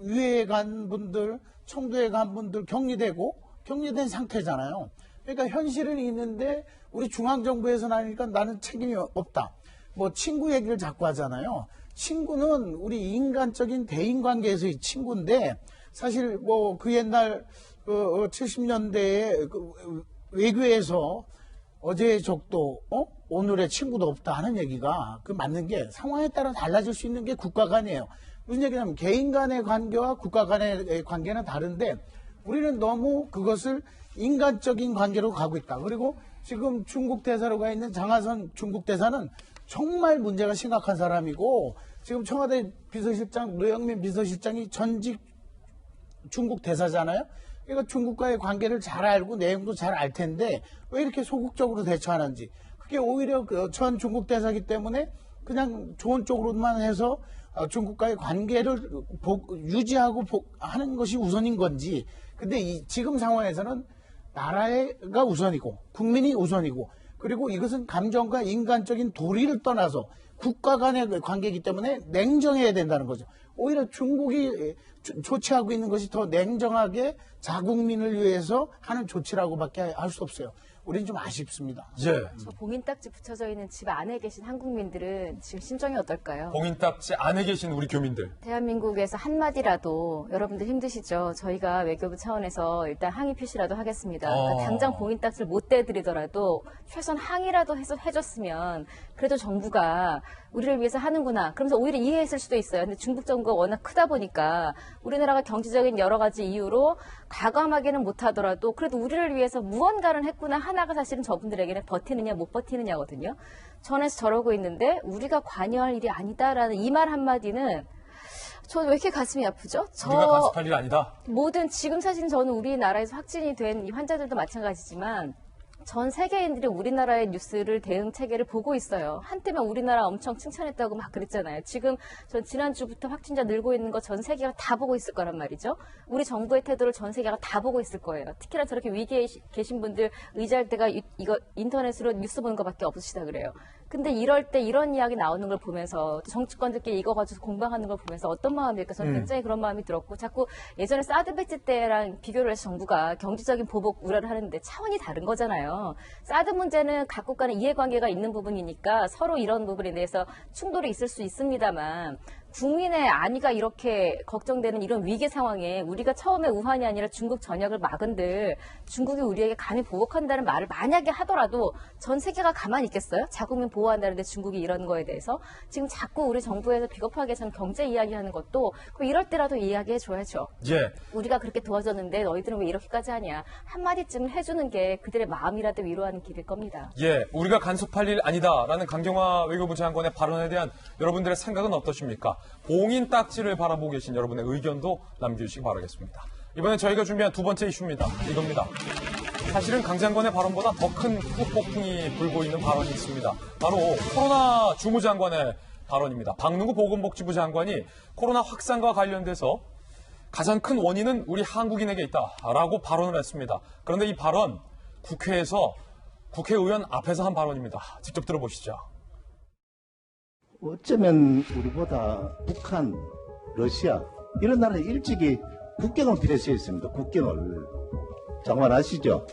유해에 간 분들, 청도에 간 분들 격리된 상태잖아요. 그러니까 현실은 있는데 우리 중앙정부에서는 하니까 나는 책임이 없다. 친구 얘기를 자꾸 하잖아요. 친구는 우리 인간적인 대인관계에서의 친구인데 사실 그 옛날 70년대에 외교에서 어제의 적도 오늘의 친구도 없다 하는 얘기가 맞는 게 상황에 따라 달라질 수 있는 게 국가 간이에요. 무슨 얘기냐면 개인 간의 관계와 국가 간의 관계는 다른데 우리는 너무 그것을 인간적인 관계로 가고 있다. 그리고 지금 중국 대사로 가 있는 장하선 중국 대사는 정말 문제가 심각한 사람이고 지금 청와대 비서실장 노영민 비서실장이 전직 중국 대사잖아요. 그러니까 중국과의 관계를 잘 알고 내용도 잘 알 텐데 왜 이렇게 소극적으로 대처하는지 그게 오히려 전 중국 대사이기 때문에 그냥 좋은 쪽으로만 해서 중국과의 관계를 유지하고 하는 것이 우선인 건지 근데 지금 상황에서는 나라가 우선이고 국민이 우선이고 그리고 이것은 감정과 인간적인 도리를 떠나서 국가 간의 관계이기 때문에 냉정해야 된다는 거죠. 오히려 중국이 조치하고 있는 것이 더 냉정하게 자국민을 위해서 하는 조치라고밖에 할 수 없어요. 우리는 좀 아쉽습니다. 예. 저 봉인딱지 붙여져 있는 집 안에 계신 한국민들은 지금 심정이 어떨까요? 봉인딱지 안에 계신 우리 교민들. 대한민국에서 한마디라도 여러분들 힘드시죠? 저희가 외교부 차원에서 일단 항의 표시라도 하겠습니다. 그러니까 당장 봉인딱지를 못 대드리더라도 최소한 항의라도 해줬으면 그래도 정부가 우리를 위해서 하는구나. 그러면서 오히려 이해했을 수도 있어요. 근데 중국 정부가 워낙 크다 보니까 우리나라가 경제적인 여러 가지 이유로 과감하게는 못하더라도 그래도 우리를 위해서 무언가를 했구나 하나가 사실은 저분들에게는 버티느냐 못 버티느냐거든요. 전에서 저러고 있는데 우리가 관여할 일이 아니다라는 이 말 한마디는 저는 왜 이렇게 가슴이 아프죠? 우리가 간섭할 일 아니다. 지금 사실 저는 우리나라에서 확진이 된 이 환자들도 마찬가지지만 전 세계인들이 우리나라의 뉴스를 대응 체계를 보고 있어요. 한때만 우리나라 엄청 칭찬했다고 막 그랬잖아요. 지금 전 지난주부터 확진자 늘고 있는 거 전 세계가 다 보고 있을 거란 말이죠. 우리 정부의 태도를 전 세계가 다 보고 있을 거예요. 특히나 저렇게 위기에 계신 분들 의지할 때가 이거 인터넷으로 뉴스 보는 것밖에 없으시다 그래요. 근데 이럴 때 이런 이야기 나오는 걸 보면서 정치권들끼리 이거 가지고 공방하는 걸 보면서 어떤 마음일까 저는 굉장히 그런 마음이 들었고 자꾸 예전에 사드 배치 때랑 비교를 해서 정부가 경제적인 보복 우려를 하는데 차원이 다른 거잖아요. 사드 문제는 각국 간의 이해관계가 있는 부분이니까 서로 이런 부분에 대해서 충돌이 있을 수 있습니다만 국민의 안위가 이렇게 걱정되는 이런 위기 상황에 우리가 처음에 우한이 아니라 중국 전역을 막은들 중국이 우리에게 감히 보복한다는 말을 만약에 하더라도 전 세계가 가만히 있겠어요? 자국민 보호한다는데 중국이 이런 거에 대해서 지금 자꾸 우리 정부에서 비겁하게 참 경제 이야기하는 것도 이럴 때라도 이야기해 줘야죠. 예. 우리가 그렇게 도와줬는데 너희들은 왜 이렇게까지 하냐. 한마디쯤 해주는 게 그들의 마음이라도 위로하는 길일 겁니다. 예, 우리가 간섭할 일 아니다라는 강경화 외교부 장관의 발언에 대한 여러분들의 생각은 어떠십니까? 봉인 딱지를 바라보고 계신 여러분의 의견도 남겨주시기 바라겠습니다. 이번엔 저희가 준비한 두 번째 이슈입니다. 이겁니다. 사실은 강 장관의 발언보다 더 큰 후폭풍이 불고 있는 발언이 있습니다. 바로 코로나 주무장관의 발언입니다. 박능우 보건복지부 장관이 코로나 확산과 관련돼서 가장 큰 원인은 우리 한국인에게 있다라고 발언을 했습니다. 그런데 이 발언 국회에서 국회의원 앞에서 한 발언입니다. 직접 들어보시죠. 어쩌면 우리보다 북한, 러시아 이런 나라는 일찍이 국경을 비례시했습니다. 국경을. 장관 아시죠?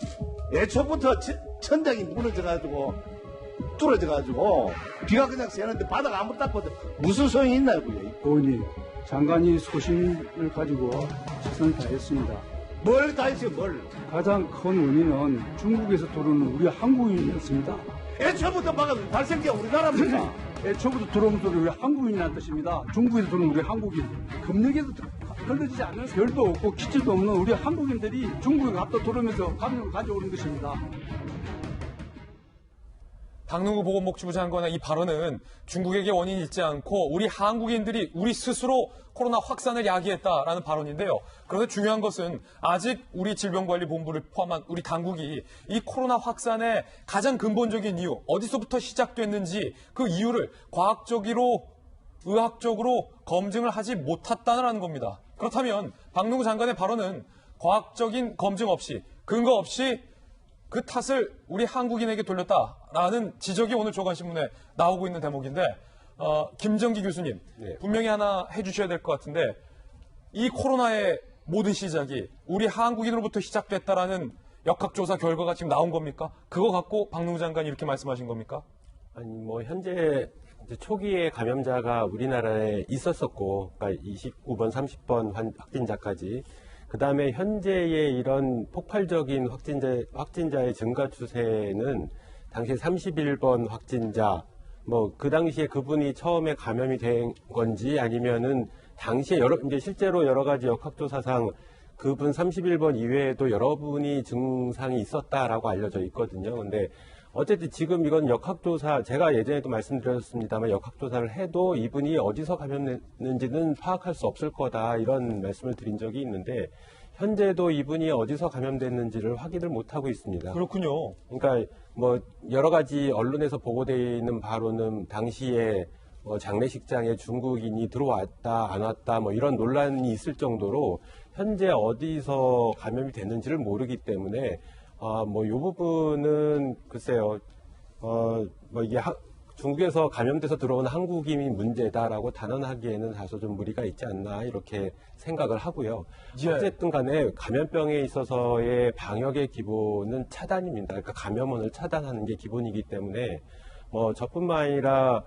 애초부터 천장이 무너져가지고 뚫어져가지고 비가 그냥 새는데 바다가 아무리 닦아도 무슨 소용이 있나요? 그게? 의원님, 장관이 소신을 가지고 최선을 다했습니다. 뭘 다 했어요, 뭘? 가장 큰 원인은 중국에서 들어오는 우리 한국인이었습니다. 애초부터 발생기가 우리나라입니다. 애초부터 들어오는 소리 우리 한국인이라는 뜻입니다. 중국에서 들어오는 우리 한국인. 검역에도 걸러지지 않는 별도 없고 기체도 없는 우리 한국인들이 중국에 갔다 들어오면서 감염을 가져오는 것입니다. 박능우 보건복지부 장관의 이 발언은 중국에게 원인이 있지 않고 우리 한국인들이 우리 스스로 코로나 확산을 야기했다라는 발언인데요. 그런데 중요한 것은 아직 우리 질병관리본부를 포함한 우리 당국이 이 코로나 확산의 가장 근본적인 이유, 어디서부터 시작됐는지 그 이유를 과학적으로, 의학적으로 검증을 하지 못했다는 겁니다. 그렇다면 박능우 장관의 발언은 과학적인 검증 없이, 근거 없이 그 탓을 우리 한국인에게 돌렸다라는 지적이 오늘 조간신문에 나오고 있는 대목인데, 김정기 교수님, 네. 분명히 하나 해주셔야 될 것 같은데, 이 코로나의 모든 시작이 우리 한국인으로부터 시작됐다라는 역학조사 결과가 지금 나온 겁니까? 그거 갖고 박능우 장관이 이렇게 말씀하신 겁니까? 아니, 뭐, 현재 이제 초기에 감염자가 우리나라에 있었었고, 그러니까 29번, 30번 확진자까지. 그 다음에 현재의 이런 폭발적인 확진자의 증가 추세는 당시 31번 확진자, 뭐, 그 당시에 그분이 처음에 감염이 된 건지 아니면은 당시에 이제 실제로 여러 가지 역학조사상 그분 31번 이외에도 여러분이 증상이 있었다라고 알려져 있거든요. 근데 어쨌든 지금 이건 역학조사, 제가 예전에도 말씀드렸습니다만 역학조사를 해도 이분이 어디서 감염됐는지는 파악할 수 없을 거다 이런 말씀을 드린 적이 있는데 현재도 이분이 어디서 감염됐는지를 확인을 못하고 있습니다. 그렇군요. 그러니까 뭐 여러 가지 언론에서 보고되어 있는 바로는 당시에 뭐 장례식장에 중국인이 들어왔다 안 왔다 뭐 이런 논란이 있을 정도로 현재 어디서 감염이 됐는지를 모르기 때문에 뭐, 이 부분은, 글쎄요, 뭐, 이게 중국에서 감염돼서 들어온 한국인이 문제다라고 단언하기에는 다소 좀 무리가 있지 않나, 이렇게 생각을 하고요. 예. 어쨌든 간에 감염병에 있어서의 방역의 기본은 차단입니다. 그러니까 감염원을 차단하는 게 기본이기 때문에, 뭐, 저뿐만 아니라,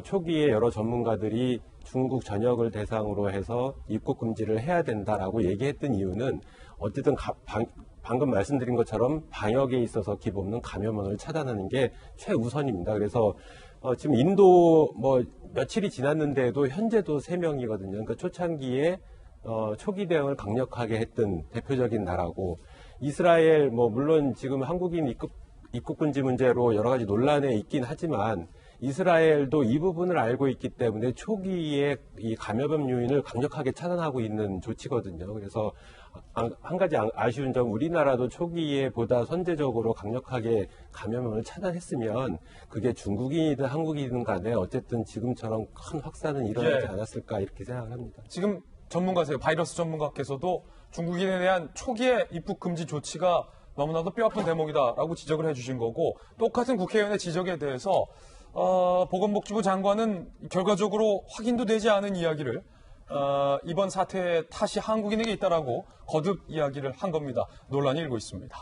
초기에 여러 전문가들이 중국 전역을 대상으로 해서 입국 금지를 해야 된다라고 얘기했던 이유는 어쨌든 방금 말씀드린 것처럼 방역에 있어서 기본은 감염원을 차단하는 게 최우선입니다. 그래서 지금 인도 뭐 며칠이 지났는데도 현재도 3명이거든요. 그러니까 초창기에 초기 대응을 강력하게 했던 대표적인 나라고 이스라엘 뭐 물론 지금 한국인 입국 금지 문제로 여러 가지 논란에 있긴 하지만 이스라엘도 이 부분을 알고 있기 때문에 초기에 이 감염 요인을 강력하게 차단하고 있는 조치거든요. 그래서 한 가지 아쉬운 점, 우리나라도 초기에 보다 선제적으로 강력하게 감염을 차단했으면 그게 중국인이든 한국인이든 간에 어쨌든 지금처럼 큰 확산은 일어나지 예. 않았을까 이렇게 생각을 합니다. 지금 전문가세요. 바이러스 전문가께서도 중국인에 대한 초기의 입국 금지 조치가 너무나도 뼈아픈 대목이다라고 지적을 해주신 거고 똑같은 국회의원의 지적에 대해서 보건복지부 장관은 결과적으로 확인도 되지 않은 이야기를 이번 사태의 탓이 한국인에게 있다라고 거듭 이야기를 한 겁니다. 논란이 일고 있습니다.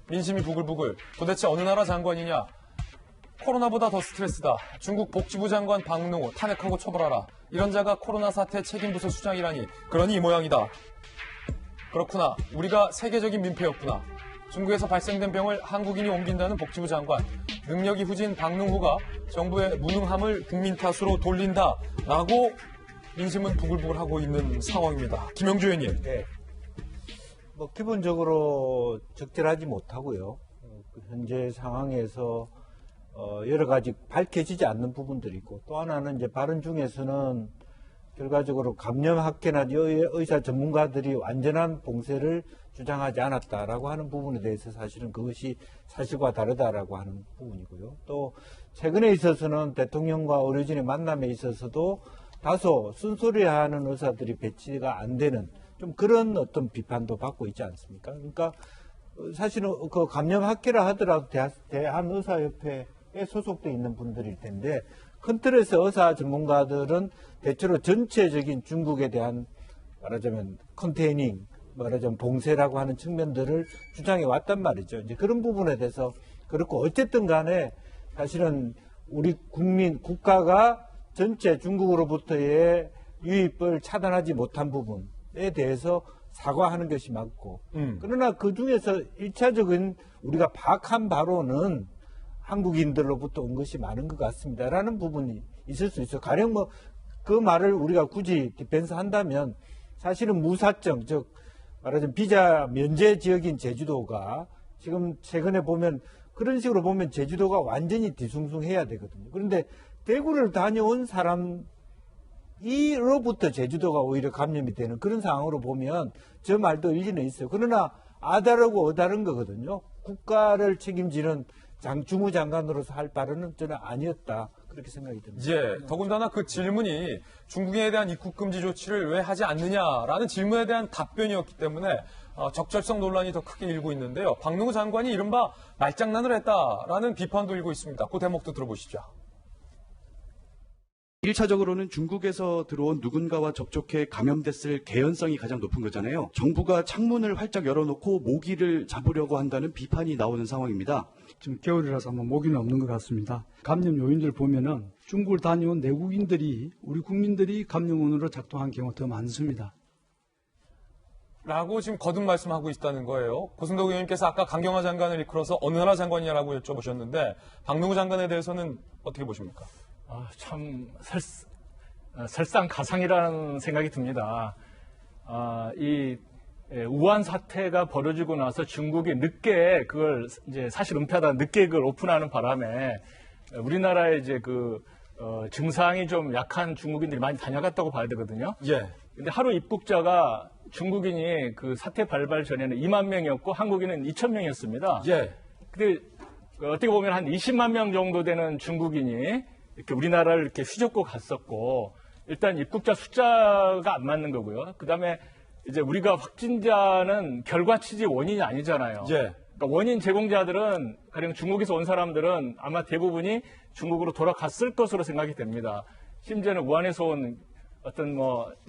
민심이 부글부글. 도대체 어느 나라 장관이냐? 코로나보다 더 스트레스다. 중국 복지부 장관 박능우 탄핵하고 처벌하라. 이런 자가 코로나 사태 책임부서 수장이라니. 그러니 이 모양이다. 그렇구나. 우리가 세계적인 민폐였구나. 중국에서 발생된 병을 한국인이 옮긴다는 복지부 장관. 능력이 후진 박능우가 정부의 무능함을 국민 탓으로 돌린다라고 민심은 부글부글하고 있는 상황입니다. 김영주 의원님. 네. 뭐 기본적으로 적절하지 못하고요. 현재 상황에서 여러 가지 밝혀지지 않는 부분들이 있고 또 하나는 이제 발언 중에서는 결과적으로 감염학계나 의사 전문가들이 완전한 봉쇄를 주장하지 않았다라고 하는 부분에 대해서 사실은 그것이 사실과 다르다라고 하는 부분이고요. 또 최근에 있어서는 대통령과 의료진의 만남에 있어서도 다소 쓴소리하는 의사들이 배치가 안 되는 좀 그런 어떤 비판도 받고 있지 않습니까? 그러니까 사실은 그 감염학계라 하더라도 대한의사협회에 소속돼 있는 분들일 텐데 큰 틀에서 의사 전문가들은 대체로 전체적인 중국에 대한 말하자면 컨테이닝 말하자면 봉쇄라고 하는 측면들을 주장해 왔단 말이죠. 이제 그런 부분에 대해서 그렇고 어쨌든 간에 사실은 우리 국가가 전체 중국으로부터의 유입을 차단하지 못한 부분에 대해서 사과하는 것이 맞고 그러나 그 중에서 1차적인 우리가 파악한 바로는 한국인들로부터 온 것이 많은 것 같습니다라는 부분이 있을 수 있어요. 가령 뭐 그 말을 우리가 굳이 디펜스 한다면 사실은 무사증, 즉 말하자면 비자 면제 지역인 제주도가 지금 최근에 보면 그런 식으로 보면 제주도가 완전히 뒤숭숭해야 되거든요. 그런데 대구를 다녀온 사람이로부터 제주도가 오히려 감염이 되는 그런 상황으로 보면 저 말도 일리는 있어요. 그러나 아다르고 어다른 거거든요. 국가를 책임지는 주무장관으로서 할 발언은 저는 아니었다. 그렇게 생각이 듭니다. 예, 더군다나 그 질문이 중국에 대한 입국 금지 조치를 왜 하지 않느냐라는 질문에 대한 답변이었기 때문에 적절성 논란이 더 크게 일고 있는데요. 박능우 장관이 이른바 말장난을 했다라는 비판도 일고 있습니다. 그 대목도 들어보시죠. 1차적으로는 중국에서 들어온 누군가와 접촉해 감염됐을 개연성이 가장 높은 거잖아요. 정부가 창문을 활짝 열어놓고 모기를 잡으려고 한다는 비판이 나오는 상황입니다. 지금 겨울이라서 아마 모기는 없는 것 같습니다. 감염 요인들 보면은 중국을 다녀온 내국인들이 우리 국민들이 감염원으로 작동한 경우가 더 많습니다. 라고 지금 거듭 말씀하고 있다는 거예요. 고승덕 의원님께서 아까 강경화 장관을 이끌어서 어느 나라 장관이냐라고 여쭤보셨는데 박능우 장관에 대해서는 어떻게 보십니까? 참 설상가상이라는 생각이 듭니다. 이 우한 사태가 벌어지고 나서 중국이 늦게 그걸 이제 사실 은폐하다 늦게 그걸 오픈하는 바람에 우리나라에 이제 증상이 좀 약한 중국인들이 많이 다녀갔다고 봐야 되거든요. 예. 근데 하루 입국자가 중국인이 그 사태 발발 전에는 2만 명이었고 한국인은 2천 명이었습니다. 예. 근데 어떻게 보면 한 20만 명 정도 되는 중국인이 이렇게 우리나라를 이렇게 휘젓고 갔었고, 일단 입국자 숫자가 안 맞는 거고요. 그 다음에 이제 우리가 확진자는 결과치지 원인이 아니잖아요. 예. 그러니까 원인 제공자들은, 가령 중국에서 온 사람들은 아마 대부분이 중국으로 돌아갔을 것으로 생각이 됩니다. 심지어는 우한에서 온 어떤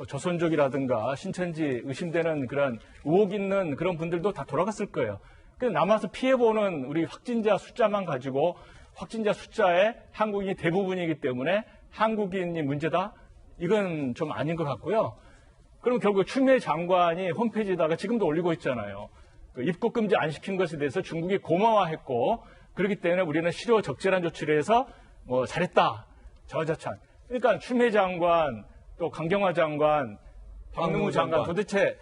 조선족이라든가 신천지 의심되는 그런 의혹 있는 그런 분들도 다 돌아갔을 거예요. 그래서 남아서 피해보는 우리 확진자 숫자만 가지고 확진자 숫자의 한국인이 대부분이기 때문에 한국인이 문제다? 이건 좀 아닌 것 같고요. 그럼 결국 추미애 장관이 홈페이지에다가 지금도 올리고 있잖아요. 입국 금지 안 시킨 것에 대해서 중국이 고마워했고, 그렇기 때문에 우리는 실효 적절한 조치를 해서 잘했다. 저자찬. 그러니까 추미애 장관, 또 강경화 장관, 박능우 장관, 도대체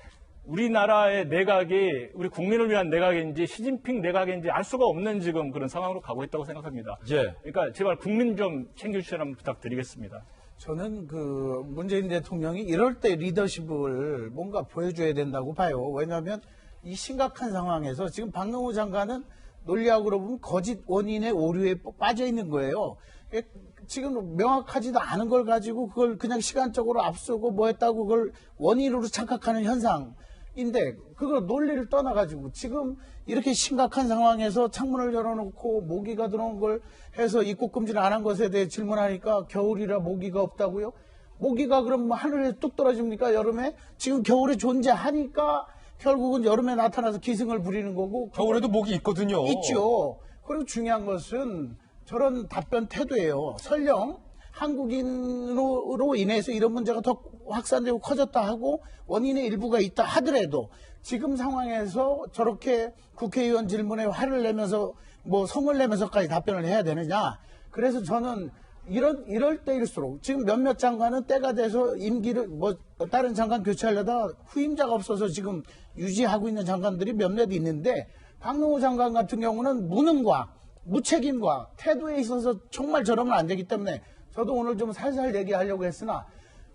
우리나라의 내각이 우리 국민을 위한 내각인지 시진핑 내각인지 알 수가 없는 지금 그런 상황으로 가고 있다고 생각합니다. 예. 그러니까 제발 국민 좀 챙겨주시라는 부탁드리겠습니다. 저는 문재인 대통령이 이럴 때 리더십을 뭔가 보여줘야 된다고 봐요. 왜냐하면 이 심각한 상황에서 지금 박능우 장관은 논리학으로 보면 거짓 원인의 오류에 빠져 있는 거예요. 지금 명확하지도 않은 걸 가지고 그걸 그냥 시간적으로 앞서고 뭐 했다고 그걸 원인으로 착각하는 현상인데 그걸 논리를 떠나가지고 지금 이렇게 심각한 상황에서 창문을 열어놓고 모기가 들어온 걸 해서 입국 금지를 안 한 것에 대해 질문하니까 겨울이라 모기가 없다고요? 모기가 그럼 하늘에 뚝 떨어집니까? 여름에? 지금 겨울에 존재하니까 결국은 여름에 나타나서 기승을 부리는 거고. 겨울에도 모기 있거든요. 있죠. 그리고 중요한 것은 저런 답변 태도예요. 설령 한국인으로 인해서 이런 문제가 더 확산되고 커졌다 하고 원인의 일부가 있다 하더라도 지금 상황에서 저렇게 국회의원 질문에 화를 내면서 성을 내면서까지 답변을 해야 되느냐. 그래서 저는 이럴 때일수록 지금 몇몇 장관은 때가 돼서 임기를 다른 장관 교체하려다 후임자가 없어서 지금 유지하고 있는 장관들이 몇몇 있는데 박능우 장관 같은 경우는 무능과 무책임과 태도에 있어서 정말 저러면 안 되기 때문에 저도 오늘 좀 살살 얘기하려고 했으나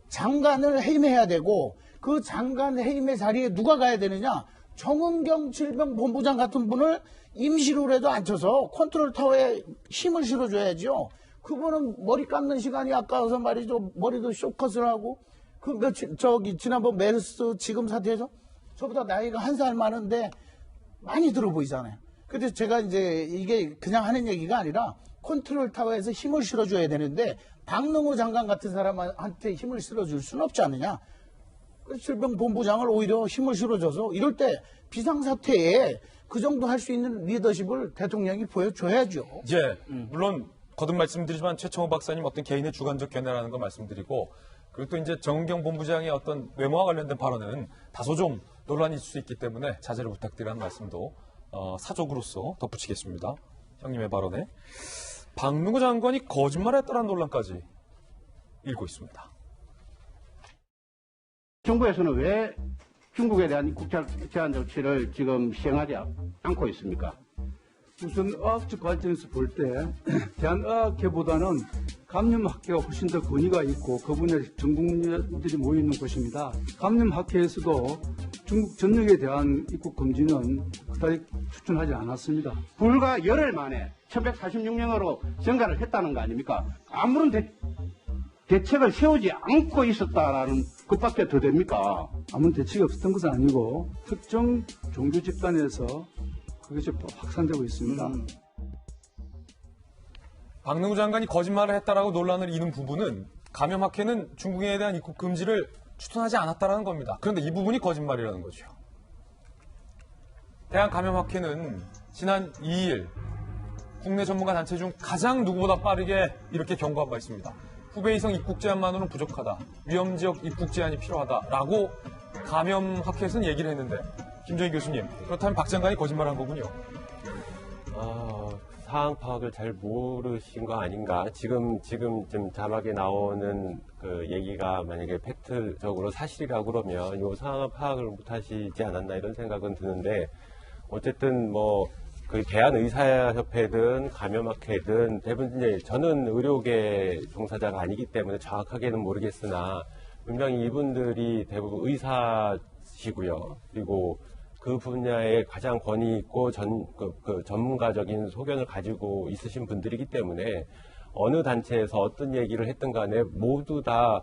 장관을 해임해야 되고 그 장관 해임의 자리에 누가 가야 되느냐. 정은경 질병본부장 같은 분을 임시로라도 앉혀서 컨트롤 타워에 힘을 실어줘야죠. 그분은 머리 감는 시간이 아까워서 말이죠. 머리도 쇼컷을 하고 지난번 메르스 지금 사태에서 저보다 나이가 1살 많은데 많이 들어 보이잖아요. 근데 제가 이제 이게 그냥 하는 얘기가 아니라 컨트롤 타워에서 힘을 실어줘야 되는데 박능우 장관 같은 사람한테 힘을 실어줄 수는 없지 않느냐. 질병본부장을 오히려 힘을 실어줘서 이럴 때 비상사태에 그 정도 할 수 있는 리더십을 대통령이 보여줘야죠. 예, 물론 거듭 말씀드리지만 최청호 박사님 어떤 개인의 주관적 견해라는 걸 말씀드리고 그리고 또 이제 정은경 본부장의 어떤 외모와 관련된 발언은 다소 좀 논란이 있을 수 있기 때문에 자제를 부탁드리라는 말씀도 사족으로서 덧붙이겠습니다. 형님의 발언에 박능호 장관이 거짓말했다라는 논란까지 일고 있습니다. 정부에서는 왜 중국에 대한 입국 제한 조치를 지금 시행하지 않고 있습니까? 우선 의학적 관점에서 볼 때 대한의학회보다는 감염학회가 훨씬 더 권위가 있고 그 분야에 전 국민들이 모이는 곳입니다. 감염학회에서도 중국 전역에 대한 입국 금지는 그다지 추천하지 않았습니다. 불과 열흘 만에 1146명으로 증가를 했다는 거 아닙니까? 아무런 대책을 세우지 않고 있었다라는 것밖에 더 됩니까? 아무런 대책이 없었던 것은 아니고 특정 종교 집단에서 그것이 확산되고 있습니다. 박능호 장관이 거짓말을 했다라고 논란을 이는 부분은 감염학회는 중국에 대한 입국 금지를 추천하지 않았다라는 겁니다. 그런데 이 부분이 거짓말이라는 거죠. 대한감염학회는 지난 2일 국내 전문가 단체 중 가장 누구보다 빠르게 이렇게 경고한 바 있습니다. 후베 이성 입국 제한만으로는 부족하다. 위험지역 입국 제한이 필요하다라고 감염학회에서는 얘기를 했는데 김정희 교수님, 그렇다면 박 장관이 거짓말한 거군요. 상황 파악을 잘 모르신 거 아닌가. 지금 좀 자막에 나오는 그 얘기가 만약에 팩트적으로 사실이라고 그러면 이 상황 파악을 못 하시지 않았나 이런 생각은 드는데 어쨌든 뭐 그 대한의사협회든 감염학회든 대부분 이제 저는 의료계 종사자가 아니기 때문에 정확하게는 모르겠으나 분명히 이분들이 대부분 의사시고요. 그리고 그 분야에 가장 권위 있고 전문가적인 소견을 가지고 있으신 분들이기 때문에 어느 단체에서 어떤 얘기를 했든 간에 모두 다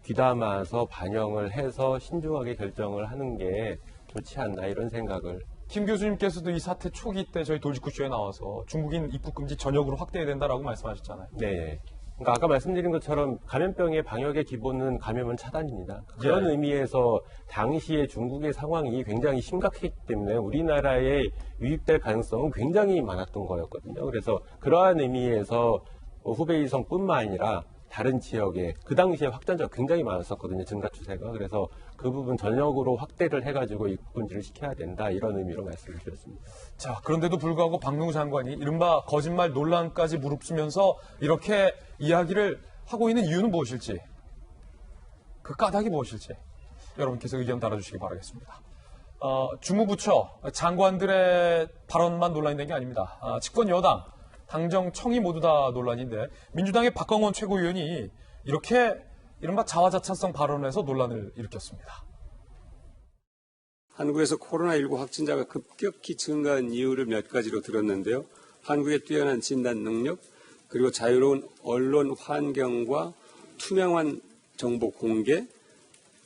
귀담아서 반영을 해서 신중하게 결정을 하는 게 좋지 않나 이런 생각을. 김 교수님께서도 이 사태 초기 때 저희 돌직구쇼에 나와서 중국인 입국 금지 전역으로 확대해야 된다라고 말씀하셨잖아요. 네. 그러니까 아까 말씀드린 것처럼 감염병의 방역의 기본은 감염은 차단입니다. 그런 의미에서 당시에 중국의 상황이 굉장히 심각했기 때문에 우리나라에 유입될 가능성은 굉장히 많았던 거였거든요. 그래서 그러한 의미에서 후베이성뿐만 아니라 다른 지역에 그 당시에 확진자가 굉장히 많았었거든요. 증가 추세가. 그래서 그 부분 전역으로 확대를 해가지고 입국 금지를 시켜야 된다. 이런 의미로 말씀을 드렸습니다. 자, 그런데도 불구하고 박능호 장관이 이른바 거짓말 논란까지 무릅쓰면서 이렇게 이야기를 하고 있는 이유는 무엇일지, 그 까닭이 무엇일지 여러분께서 의견 달아주시기 바라겠습니다. 주무부처 장관들의 발언만 논란이 된 게 아닙니다. 집권 여당, 당정, 청이 모두 다 논란인데 민주당의 박광원 최고위원이 이렇게 이른바 자화자찬성 발언을 해서 논란을 일으켰습니다. 한국에서 코로나19 확진자가 급격히 증가한 이유를 몇 가지로 들었는데요. 한국의 뛰어난 진단 능력, 그리고 자유로운 언론 환경과 투명한 정보 공개,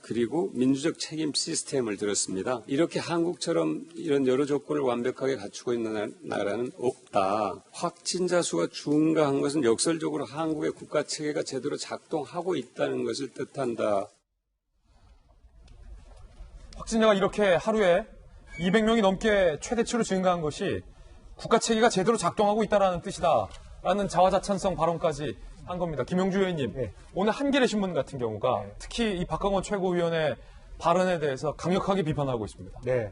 그리고 민주적 책임 시스템을 들었습니다. 이렇게 한국처럼 이런 여러 조건을 완벽하게 갖추고 있는 나라는 없다. 확진자 수가 증가한 것은 역설적으로 한국의 국가 체계가 제대로 작동하고 있다는 것을 뜻한다. 확진자가 이렇게 하루에 200명이 넘게 최대치로 증가한 것이 국가 체계가 제대로 작동하고 있다는 뜻이다라는 자화자찬성 발언까지 한 겁니다. 김영주 의원님, 네. 오늘 한겨레 신문 같은 경우가 특히 이 박광원 최고위원의 발언에 대해서 강력하게 비판하고 있습니다. 네.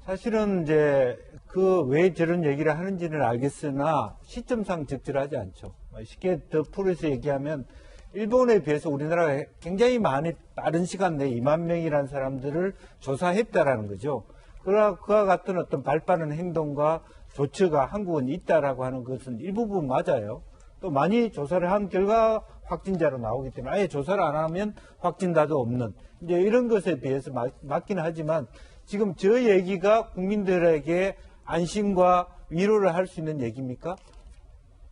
사실은 이제 그 왜 저런 얘기를 하는지는 알겠으나 시점상 적절하지 않죠. 쉽게 더 풀어서 얘기하면 일본에 비해서 우리나라가 굉장히 빠른 시간 내에 2만 명이라는 사람들을 조사했다라는 거죠. 그와 같은 어떤 발빠른 행동과 조처가 한국은 있다라고 하는 것은 일부분 맞아요. 또 많이 조사를 한 결과 확진자로 나오기 때문에 아예 조사를 안 하면 확진자도 없는 이제 이런 것에 비해서 맞기는 하지만 지금 저 얘기가 국민들에게 안심과 위로를 할 수 있는 얘기입니까?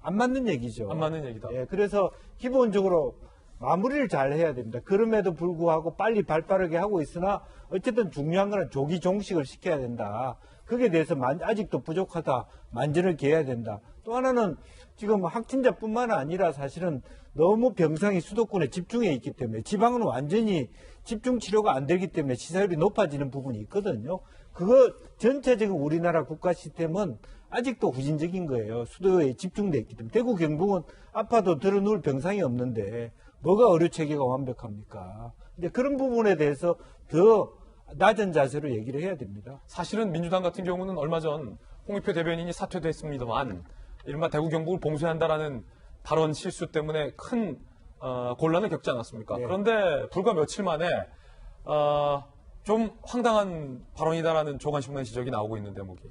안 맞는 얘기죠. 안 맞는 얘기다. 예, 그래서 기본적으로 마무리를 잘 해야 됩니다. 그럼에도 불구하고 빨리 발빠르게 하고 있으나 어쨌든 중요한 거는 조기 종식을 시켜야 된다. 거기에 대해서 아직도 부족하다. 만전을 기해야 된다. 또 하나는 지금 확진자뿐만 아니라 사실은 너무 병상이 수도권에 집중해 있기 때문에 지방은 완전히 집중 치료가 안 되기 때문에 치사율이 높아지는 부분이 있거든요. 그거 전체적인 우리나라 국가 시스템은 아직도 후진적인 거예요. 수도에 집중돼 있기 때문에. 대구 경북은 아파도 들어누울 병상이 없는데 뭐가 의료 체계가 완벽합니까? 근데 그런 부분에 대해서 더 낮은 자세로 얘기를 해야 됩니다. 사실은 민주당 같은 경우는 얼마 전 홍익표 대변인이 사퇴도 했습니다만 이른바 대구 경북을 봉쇄한다라는 발언 실수 때문에 큰 곤란을 겪지 않았습니까? 네. 그런데 불과 며칠 만에 좀 황당한 발언이다라는 조간신문 지적이 나오고 있는 대목이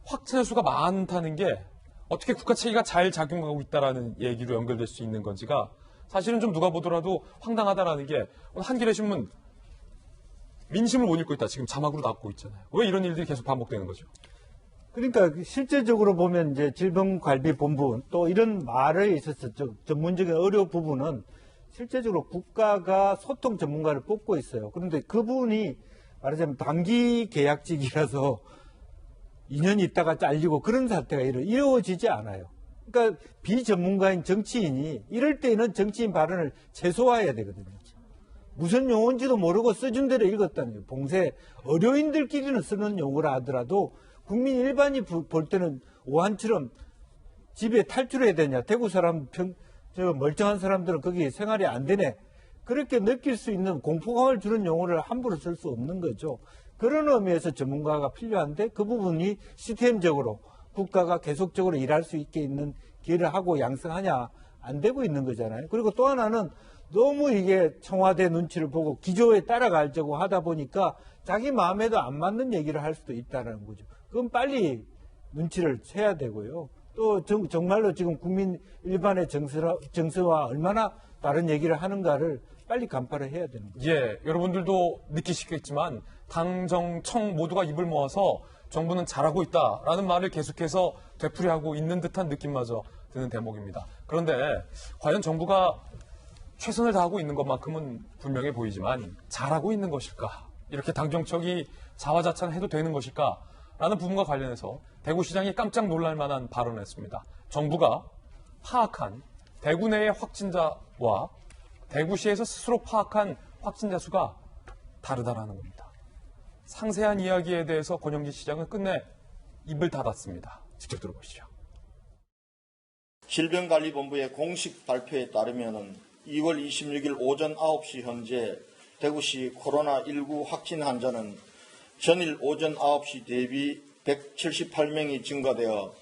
확진자 수가 많다는 게 어떻게 국가 체계가 잘 작용하고 있다라는 얘기로 연결될 수 있는 건지가 사실은 좀 누가 보더라도 황당하다라는 게 오늘 한겨레 신문 민심을 못 읽고 있다 지금 자막으로 나오고 있잖아요. 왜 이런 일들이 계속 반복되는 거죠? 그러니까 실제적으로 보면 이제 질병관리본부 또 이런 말에 있어서 전문적인 의료 부분은 실제적으로 국가가 소통 전문가를 뽑고 있어요. 그런데 그분이 말하자면 단기 계약직이라서 2년 있다가 잘리고 그런 사태가 이루어지지 않아요. 그러니까 비전문가인 정치인이 이럴 때는 정치인 발언을 최소화해야 되거든요. 무슨 용어인지도 모르고 써준 대로 읽었다는 거예요. 봉쇄, 의료인들끼리는 쓰는 용어라 하더라도 국민 일반이 볼 때는 오한처럼 집에 탈출해야 되냐. 대구 사람, 멀쩡한 사람들은 거기 생활이 안 되네. 그렇게 느낄 수 있는 공포감을 주는 용어를 함부로 쓸 수 없는 거죠. 그런 의미에서 전문가가 필요한데 그 부분이 시스템적으로 국가가 계속적으로 일할 수 있게 있는 기회를 하고 양성하냐 안 되고 있는 거잖아요. 그리고 또 하나는 너무 이게 청와대 눈치를 보고 기조에 따라가려고 하다 보니까 자기 마음에도 안 맞는 얘기를 할 수도 있다는 거죠. 그건 빨리 눈치를 채야 되고요. 또 정말로 지금 국민 일반의 정서와 얼마나 다른 얘기를 하는가를 빨리 간파를 해야 되는 거죠. 예, 여러분들도 느끼시겠지만 당정청 모두가 입을 모아서 정부는 잘하고 있다라는 말을 계속해서 되풀이하고 있는 듯한 느낌마저 드는 대목입니다. 그런데 과연 정부가 최선을 다하고 있는 것만큼은 분명해 보이지만 잘하고 있는 것일까? 이렇게 당정청이 자화자찬해도 되는 것일까? 라는 부분과 관련해서 대구시장이 깜짝 놀랄 만한 발언을 했습니다. 정부가 파악한 대구 내의 확진자와 대구시에서 스스로 파악한 확진자 수가 다르다라는 겁니다. 상세한 이야기에 대해서 권영기 시장은 끝내 입을 닫았습니다. 직접 들어보시죠. 질병관리본부의 공식 발표에 따르면 2월 26일 오전 9시 현재 대구시 코로나19 확진 환자는 전일 오전 9시 대비 178명이 증가되어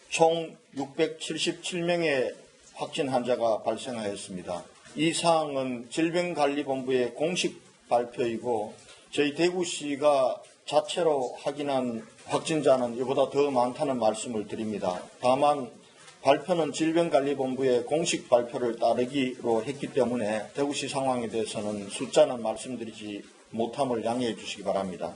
총 677명의 확진 환자가 발생하였습니다. 이 사항은 질병관리본부의 공식 발표이고 저희 대구시가 자체로 확인한 확진자는 이보다 더 많다는 말씀을 드립니다. 다만 발표는 질병관리본부의 공식 발표를 따르기로 했기 때문에 대구시 상황에 대해서는 숫자는 말씀드리지 못함을 양해해 주시기 바랍니다.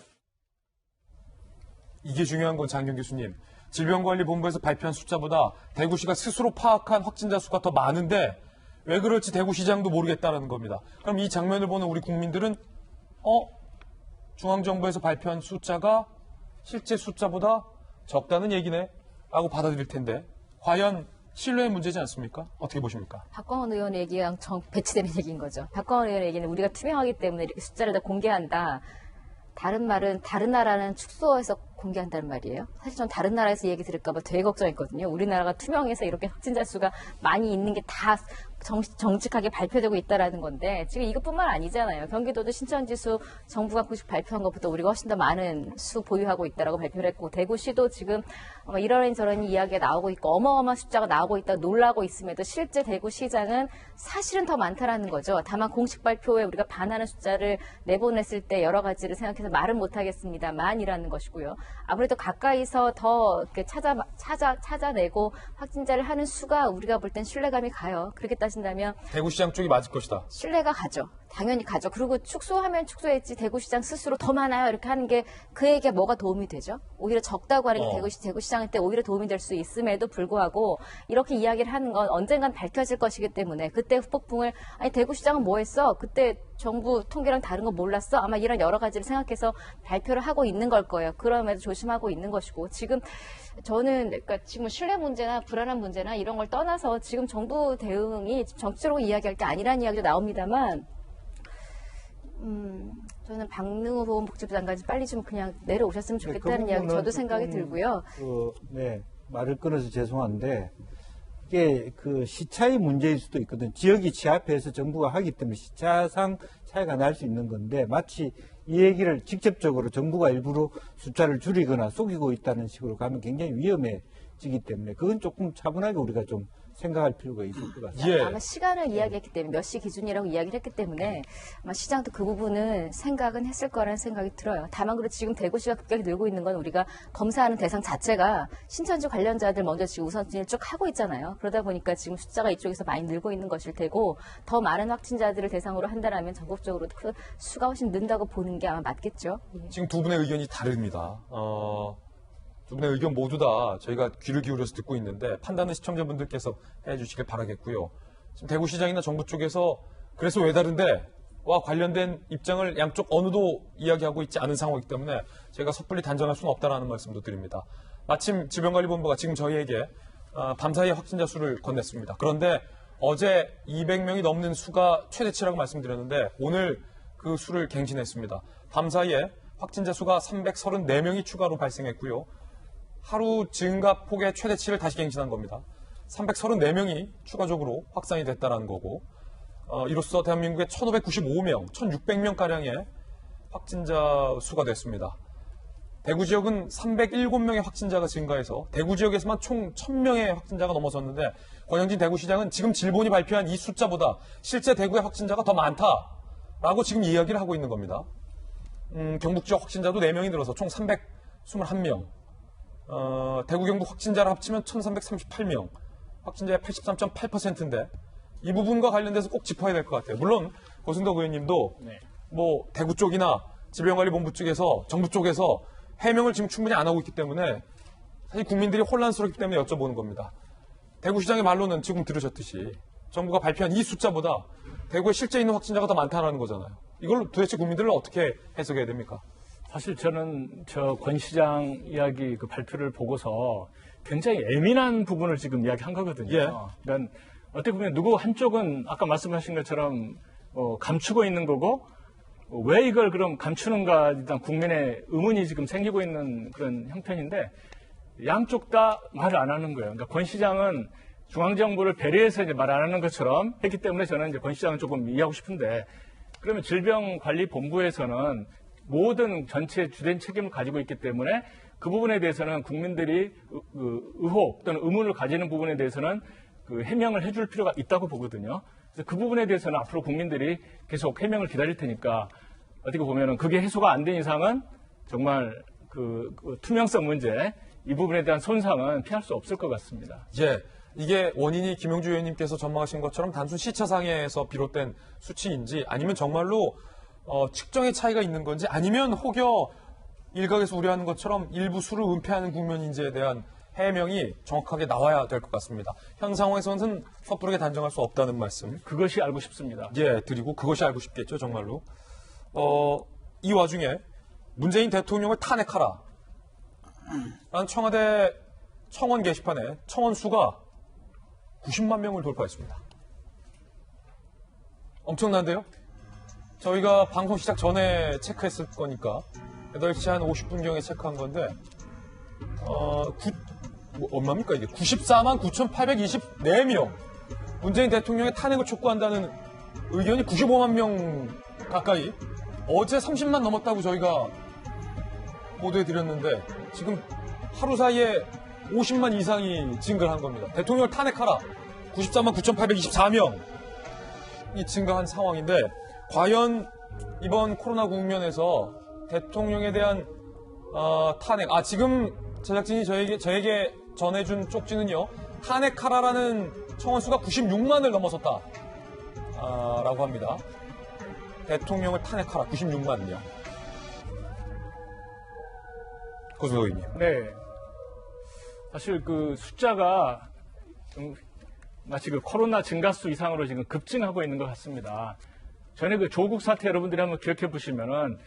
이게 중요한 건 장경 교수님. 질병관리본부에서 발표한 숫자보다 대구시가 스스로 파악한 확진자 수가 더 많은데 왜 그럴지 대구시장도 모르겠다는 겁니다. 그럼 이 장면을 보는 우리 국민들은 중앙정부에서 발표한 숫자가 실제 숫자보다 적다는 얘기네 라고 받아들일 텐데 과연 신뢰의 문제지 않습니까? 어떻게 보십니까? 박광원 의원의 얘기랑 배치되는 얘기인 거죠. 박광원 의원의 얘기는 우리가 투명하기 때문에 이렇게 숫자를 다 공개한다. 다른 말은 다른 나라는 축소해서 공개한다는 말이에요. 사실 전 다른 나라에서 얘기 들을까 봐 되게 걱정했거든요. 우리나라가 투명해서 이렇게 확진자 수가 많이 있는 게 다 정직하게 발표되고 있다라는 건데 지금 이것뿐만 아니잖아요. 경기도도 신천지수 정부가 공식 발표한 것보다 우리가 훨씬 더 많은 수 보유하고 있다라고 발표를 했고 대구시도 지금 이러저런 이야기가 나오고 있고 어마어마한 숫자가 나오고 있다 놀라고 있음에도 실제 대구시장은 사실은 더 많다라는 거죠. 다만 공식 발표에 우리가 반하는 숫자를 내보냈을 때 여러 가지를 생각해서 말은 못하겠습니다만이라는 것이고요. 아무래도 가까이서 더 이렇게 찾아내고 확진자를 하는 수가 우리가 볼 땐 신뢰감이 가요. 그렇게 따진다면 대구시장 쪽이 맞을 것이다. 신뢰가 가죠. 당연히 가죠. 그리고 축소하면 축소했지 대구시장 스스로 더 많아요. 이렇게 하는 게 그에게 뭐가 도움이 되죠? 오히려 적다고 하는 게 대구시장한테 오히려 도움이 될 수 있음에도 불구하고 이렇게 이야기를 하는 건 언젠간 밝혀질 것이기 때문에 그때 후폭풍을 아니 대구시장은 뭐 했어? 그때 정부 통계랑 다른 거 몰랐어? 아마 이런 여러 가지를 생각해서 발표를 하고 있는 걸 거예요. 그럼에도 조심하고 있는 것이고 지금 저는 그러니까 지금 신뢰 문제나 불안한 문제나 이런 걸 떠나서 지금 정부 대응이 정치적으로 이야기할 게 아니라는 이야기도 나옵니다만 저는 박능호 보건복지부 장관이 빨리 좀 그냥 내려오셨으면 좋겠다는 이야기 저도 생각이 들고요. 말을 끊어서 죄송한데 이게 그 시차의 문제일 수도 있거든. 지역이 취합해서 정부가 하기 때문에 시차상 차이가 날 수 있는 건데 마치 이 얘기를 직접적으로 정부가 일부러 숫자를 줄이거나 속이고 있다는 식으로 가면 굉장히 위험해지기 때문에 그건 조금 차분하게 우리가 좀 생각할 필요가 있을 것 같습니다. 아마 시간을 이야기했기 때문에 몇 시 기준이라고 이야기를 했기 때문에 아마 시장도 그 부분은 생각은 했을 거라는 생각이 들어요. 다만 그래도 지금 대구시가 급격히 늘고 있는 건 우리가 검사하는 대상 자체가 신천지 관련자들 먼저 지금 우선순위를 쭉 하고 있잖아요. 그러다 보니까 지금 숫자가 이쪽에서 많이 늘고 있는 것일 테고 더 많은 확진자들을 대상으로 한다면 전국적으로 그 수가 훨씬 는다고 보는 게 아마 맞겠죠. 지금 두 분의 의견이 다릅니다. 두 분의 의견 모두 다 저희가 귀를 기울여서 듣고 있는데 판단은 시청자분들께서 해주시길 바라겠고요. 지금 대구시장이나 정부 쪽에서 그래서 왜 다른데 와 관련된 입장을 양쪽 어느도 이야기하고 있지 않은 상황이기 때문에 제가 섣불리 단정할 수는 없다라는 말씀도 드립니다. 마침 질병관리본부가 지금 저희에게 밤사이에 확진자 수를 건넸습니다. 그런데 어제 200명이 넘는 수가 최대치라고 말씀드렸는데 오늘 그 수를 갱신했습니다. 밤사이에 확진자 수가 334명이 추가로 발생했고요. 하루 증가 폭의 최대치를 다시 갱신한 겁니다. 334명이 추가적으로 확산이 됐다는 거고 이로써 대한민국의 1,595명, 1,600명가량의 확진자 수가 됐습니다. 대구 지역은 307명의 확진자가 증가해서 대구 지역에서만 총 1,000명의 확진자가 넘어섰는데 권영진 대구시장은 지금 질본이 발표한 이 숫자보다 실제 대구의 확진자가 더 많다라고 지금 이야기를 하고 있는 겁니다. 경북 지역 확진자도 4명이 늘어서 총 321명. 대구 경북 확진자를 합치면 1,338명, 확진자의 83.8%인데 이 부분과 관련돼서 꼭 짚어야 될 것 같아요. 물론 고승덕 의원님도 뭐 대구 쪽이나 질병관리본부 쪽에서 정부 쪽에서 해명을 지금 충분히 안 하고 있기 때문에 사실 국민들이 혼란스럽기 때문에 여쭤보는 겁니다. 대구시장의 말로는 지금 들으셨듯이 정부가 발표한 이 숫자보다 대구에 실제 있는 확진자가 더 많다는 거잖아요. 이걸 도대체 국민들은 어떻게 해석해야 됩니까? 사실 저는 저 권 시장 이야기 그 발표를 보고서 굉장히 예민한 부분을 지금 이야기한 거거든요. 그러니까 어떻게 보면 누구 한쪽은 아까 말씀하신 것처럼 감추고 있는 거고 왜 이걸 그럼 감추는가 일단 국민의 의문이 지금 생기고 있는 그런 형편인데 양쪽 다 말을 안 하는 거예요. 그러니까 권 시장은 중앙정부를 배려해서 이제 말 안 하는 것처럼 했기 때문에 저는 이제 권 시장은 조금 이해하고 싶은데 그러면 질병관리본부에서는 모든 전체 주된 책임을 가지고 있기 때문에 그 부분에 대해서는 국민들이 의혹 또는 의문을 가지는 부분에 대해서는 그 해명을 해줄 필요가 있다고 보거든요. 그래서 그 부분에 대해서는 앞으로 국민들이 계속 해명을 기다릴 테니까 어떻게 보면은 그게 해소가 안 된 이상은 정말 그 투명성 문제 이 부분에 대한 손상은 피할 수 없을 것 같습니다. 이게 원인이 김용주 의원님께서 전망하신 것처럼 단순 시차상에서 비롯된 수치인지 아니면 정말로 측정의 차이가 있는 건지 아니면 혹여 일각에서 우려하는 것처럼 일부 수를 은폐하는 국면인지에 대한 해명이 정확하게 나와야 될 것 같습니다. 현 상황에서는 섣부르게 단정할 수 없다는 말씀. 그것이 알고 싶습니다. 드리고 그것이 알고 싶겠죠, 정말로. 이 와중에 문재인 대통령을 탄핵하라. 라는 청와대 청원 게시판에 청원 수가 90만 명을 돌파했습니다. 엄청난데요? 저희가 방송 시작 전에 체크했을 거니까 8시 한 50분경에 체크한 건데 얼마입니까 이게? 94만 9,824명 문재인 대통령의 탄핵을 촉구한다는 의견이 95만 명 가까이 어제 30만 넘었다고 저희가 보도해드렸는데 지금 하루 사이에 50만 이상이 증가한 겁니다. 대통령을 탄핵하라. 94만 9,824명이 증가한 상황인데 과연 이번 코로나 국면에서 대통령에 대한 탄핵, 지금 제작진이 저에게 전해준 쪽지는요, 탄핵하라라는 청원 수가 96만을 넘어섰다 라고 합니다. 대통령을 탄핵하라 96만 명. 고승덕 의원님. 네. 사실 그 숫자가 마치 그 코로나 증가수 이상으로 지금 급증하고 있는 것 같습니다. 전에 그 조국 사태 여러분들이 한번 기억해 보시면은